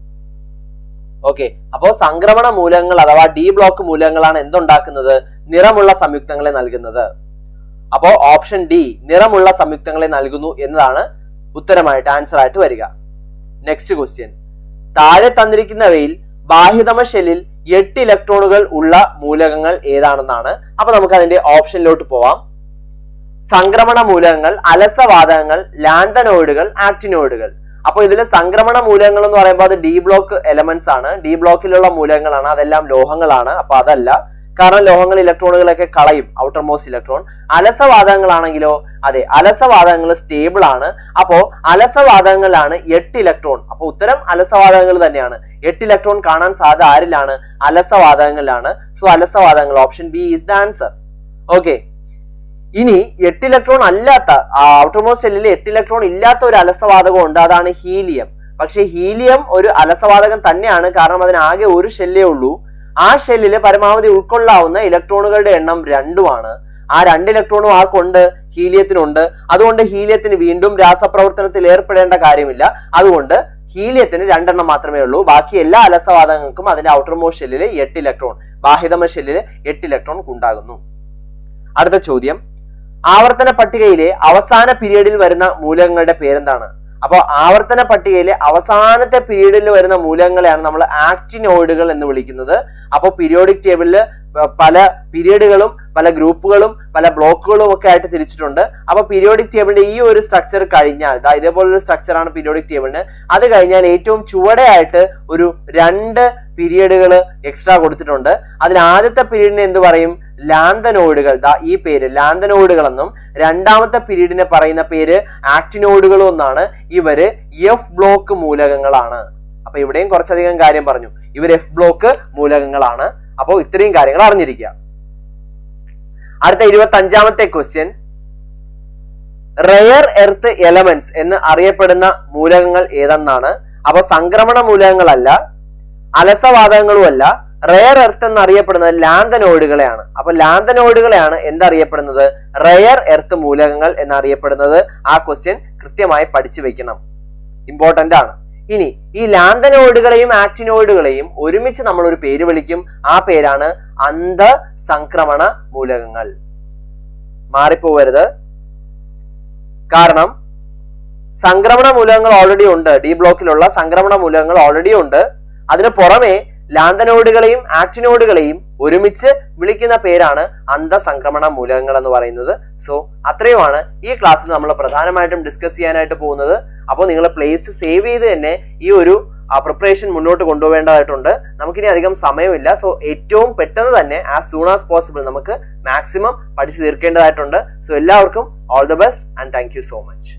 ഓക്കെ, അപ്പോ സംക്രമണ മൂലകങ്ങൾ അഥവാ ഡി ബ്ലോക്ക് മൂലകങ്ങളാണ് എന്തുണ്ടാക്കുന്നത്? നിറമുള്ള സംയുക്തങ്ങളെ നൽകുന്നത്. അപ്പോ ഓപ്ഷൻ ഡി നിറമുള്ള സംയുക്തങ്ങളെ നൽകുന്നു എന്നതാണ് ഉത്തരമായിട്ട് ആൻസർ ആയിട്ട് വരിക. നെക്സ്റ്റ് ക്വസ്റ്റ്യൻ, താഴെ തന്നിരിക്കുന്നവയിൽ ബാഹ്യതമ ഷെല്ലിൽ 8 ഇലക്ട്രോണുകൾ ഉള്ള മൂലകങ്ങൾ ഏതാണെന്നാണ്. അപ്പൊ നമുക്ക് അതിന്റെ ഓപ്ഷനിലോട്ട് പോവാം. സംക്രമണ മൂലകങ്ങൾ, അലസവാതകങ്ങൾ, ലാന്തനോയിഡുകൾ, ആക്ടിനോയിഡുകൾ. അപ്പൊ ഇതിൽ സംക്രമണ മൂലകങ്ങൾ എന്ന് പറയുമ്പോൾ അത് ഡി ബ്ലോക്ക് എലമെന്റ്സ് ആണ്, ഡി ബ്ലോക്കിലുള്ള മൂലകങ്ങളാണ്, അതെല്ലാം ലോഹങ്ങളാണ്. അപ്പൊ അതല്ല, കാരണം ലോഹങ്ങൾ ഇലക്ട്രോണുകളൊക്കെ കളയും, ഔട്ടർ മോസ്റ്റ് ഇലക്ട്രോൺ. അലസവാതകങ്ങളാണെങ്കിലോ, അതെ, അലസവാതകങ്ങൾ സ്റ്റേബിൾ ആണ്. അപ്പോ അലസവാതകങ്ങളിലാണ് 8 ഇലക്ട്രോൺ. അപ്പൊ ഉത്തരം അലസവാതകങ്ങൾ തന്നെയാണ്. 8 ഇലക്ട്രോൺ കാണാൻ സാധ്യത ആരിലാണ്? അലസവാതകങ്ങളിലാണ്. സോ അലസവാതകങ്ങൾ, option B is the answer. Okay, ഇനി 8 ഇലക്ട്രോൺ അല്ലാത്ത, ഔട്ടർ മോസ്റ്റ് ഷെല്ലിൽ 8 ഇലക്ട്രോൺ ഇല്ലാത്ത ഒരു അലസവാതകം ഉണ്ട്, അതാണ് ഹീലിയം. പക്ഷെ ഹീലിയം ഒരു അലസവാതകം തന്നെയാണ്, കാരണം അതിന് ആകെ ഒരു ഷെല്ലേ ഉള്ളൂ. ആ ഷെല്ലില് പരമാവധി ഉൾക്കൊള്ളാവുന്ന ഇലക്ട്രോണുകളുടെ എണ്ണം 2 ആണ്. ആ 2 ഇലക്ട്രോണും ആർക്കുണ്ട്? ഹീലിയത്തിനുണ്ട്. അതുകൊണ്ട് ഹീലിയത്തിന് വീണ്ടും രാസപ്രവർത്തനത്തിൽ ഏർപ്പെടേണ്ട കാര്യമില്ല. അതുകൊണ്ട് ഹീലിയത്തിന് 2 എണ്ണം മാത്രമേ ഉള്ളൂ. ബാക്കി എല്ലാ അലസവാതകങ്ങൾക്കും അതിന്റെ ഔട്ടർ മോസ്റ്റ് ഷെല്ലില് 8 ഇലക്ട്രോൺ, ബാഹ്യതമ ഷെല്ലില് 8 ഇലക്ട്രോൺ ഉണ്ടാകുന്നു. അടുത്ത ചോദ്യം, ആവർത്തന പട്ടികയിലെ അവസാന പീരീഡിൽ വരുന്ന മൂലകങ്ങളുടെ പേരെന്താണ്? അപ്പോൾ ആവർത്തന പട്ടികയിലെ അവസാനത്തെ പീരീഡിൽ വരുന്ന മൂലകങ്ങളെയാണ് നമ്മൾ ആക്ടിനോയിഡുകൾ എന്ന് വിളിക്കുന്നത്. അപ്പോൾ പീരിയോഡിക് ടേബിളിൽ പല പീരീഡുകളും പല ഗ്രൂപ്പുകളും പല ബ്ലോക്കുകളും ഒക്കെ ആയിട്ട് തിരിച്ചിട്ടുണ്ട്. അപ്പൊ പീരിയോഡിക് ടേബിളിന്റെ ഈ ഒരു സ്ട്രക്ചർ കഴിഞ്ഞാൽ, ഇതേപോലൊരു സ്ട്രക്ചറാണ് പീരിയോഡിക് ടേബിളിന്. അത് കഴിഞ്ഞാൽ ഏറ്റവും ചുവടെയായിട്ട് ഒരു 2 പീരീഡുകൾ എക്സ്ട്രാ കൊടുത്തിട്ടുണ്ട്. അതിൽ ആദ്യത്തെ പീരീഡിനെ എന്ത് പറയും? ലാന്തനോയിഡുകൾ. ഈ പേര് ലാന്തനോയിഡുകൾ എന്നും, രണ്ടാമത്തെ പീരീഡിനെ പറയുന്ന പേര് ആക്ടിനോയിഡുകളും എന്നാണ്. ഇവര് എഫ് ബ്ലോക്ക് മൂലകങ്ങളാണ്. അപ്പൊ ഇവിടെയും കുറച്ചധികം കാര്യം പറഞ്ഞു. ഇവർ എഫ് ബ്ലോക്ക് മൂലകങ്ങളാണ്. അപ്പോൾ ഇത്രയും കാര്യങ്ങൾ അറിഞ്ഞിരിക്കുക. അടുത്ത 25ാമത്തെ ക്വസ്റ്റ്യൻ, റെയർ എർത്ത് എലമെന്റ്സ് എന്ന് അറിയപ്പെടുന്ന മൂലകങ്ങൾ ഏതെന്നാണ്. അപ്പൊ സംക്രമണ മൂലകങ്ങളല്ല, അലസവാതകങ്ങളും അല്ല. റെയർ എർത്ത് എന്നറിയപ്പെടുന്നത് ലാന്തനോയിഡുകളെയാണ്. അപ്പൊ ലാന്തനോയിഡുകളെയാണ് എന്തറിയപ്പെടുന്നത്? റെയർ എർത്ത് മൂലകങ്ങൾ എന്നറിയപ്പെടുന്നത്. ആ ക്വസ്റ്റ്യൻ കൃത്യമായി പഠിച്ചു വെക്കണം, ഇമ്പോർട്ടന്റ് ആണ്. ഇനി ഈ ലാന്തനോയിഡുകളെയും ആക്ടിനോയിഡുകളെയും ഒരുമിച്ച് നമ്മൾ ഒരു പേര് വിളിക്കും. ആ പേരാണ് അന്തഃസംക്രമണ മൂലകങ്ങൾ. മാറിപ്പോവരുത്. കാരണം സംക്രമണ മൂലകങ്ങൾ ഓൾറെഡി ഉണ്ട്, ഡി ബ്ലോക്കിലുള്ള സംക്രമണ മൂലകങ്ങൾ ഓൾറെഡി ഉണ്ട്. അതിന് പുറമെ ലാന്തനോയിഡുകളെയും ആക്ടിനോയിഡുകളെയും ഒരുമിച്ച് വിളിക്കുന്ന പേരാണ് അന്തഃസംക്രമണ മൂലകങ്ങൾ എന്ന് പറയുന്നത്. സോ അത്രയുമാണ് ഈ ക്ലാസ്സിൽ നമ്മൾ പ്രധാനമായിട്ടും ഡിസ്കസ് ചെയ്യാനായിട്ട് പോകുന്നത്. അപ്പോൾ നിങ്ങൾ പ്ലേസ് സേവ് ചെയ്ത് തന്നെ ഈ ഒരു പ്രിപ്പറേഷൻ മുന്നോട്ട് കൊണ്ടുപോകേണ്ടതായിട്ടുണ്ട്. നമുക്കിനി അധികം സമയമില്ല. സോ ഏറ്റവും പെട്ടെന്ന് തന്നെ ആസ് സൂൺ ആസ് പോസിബിൾ നമുക്ക് മാക്സിമം പഠിച്ചു തീർക്കേണ്ടതായിട്ടുണ്ട്. സോ എല്ലാവർക്കും all the best and thank you so much.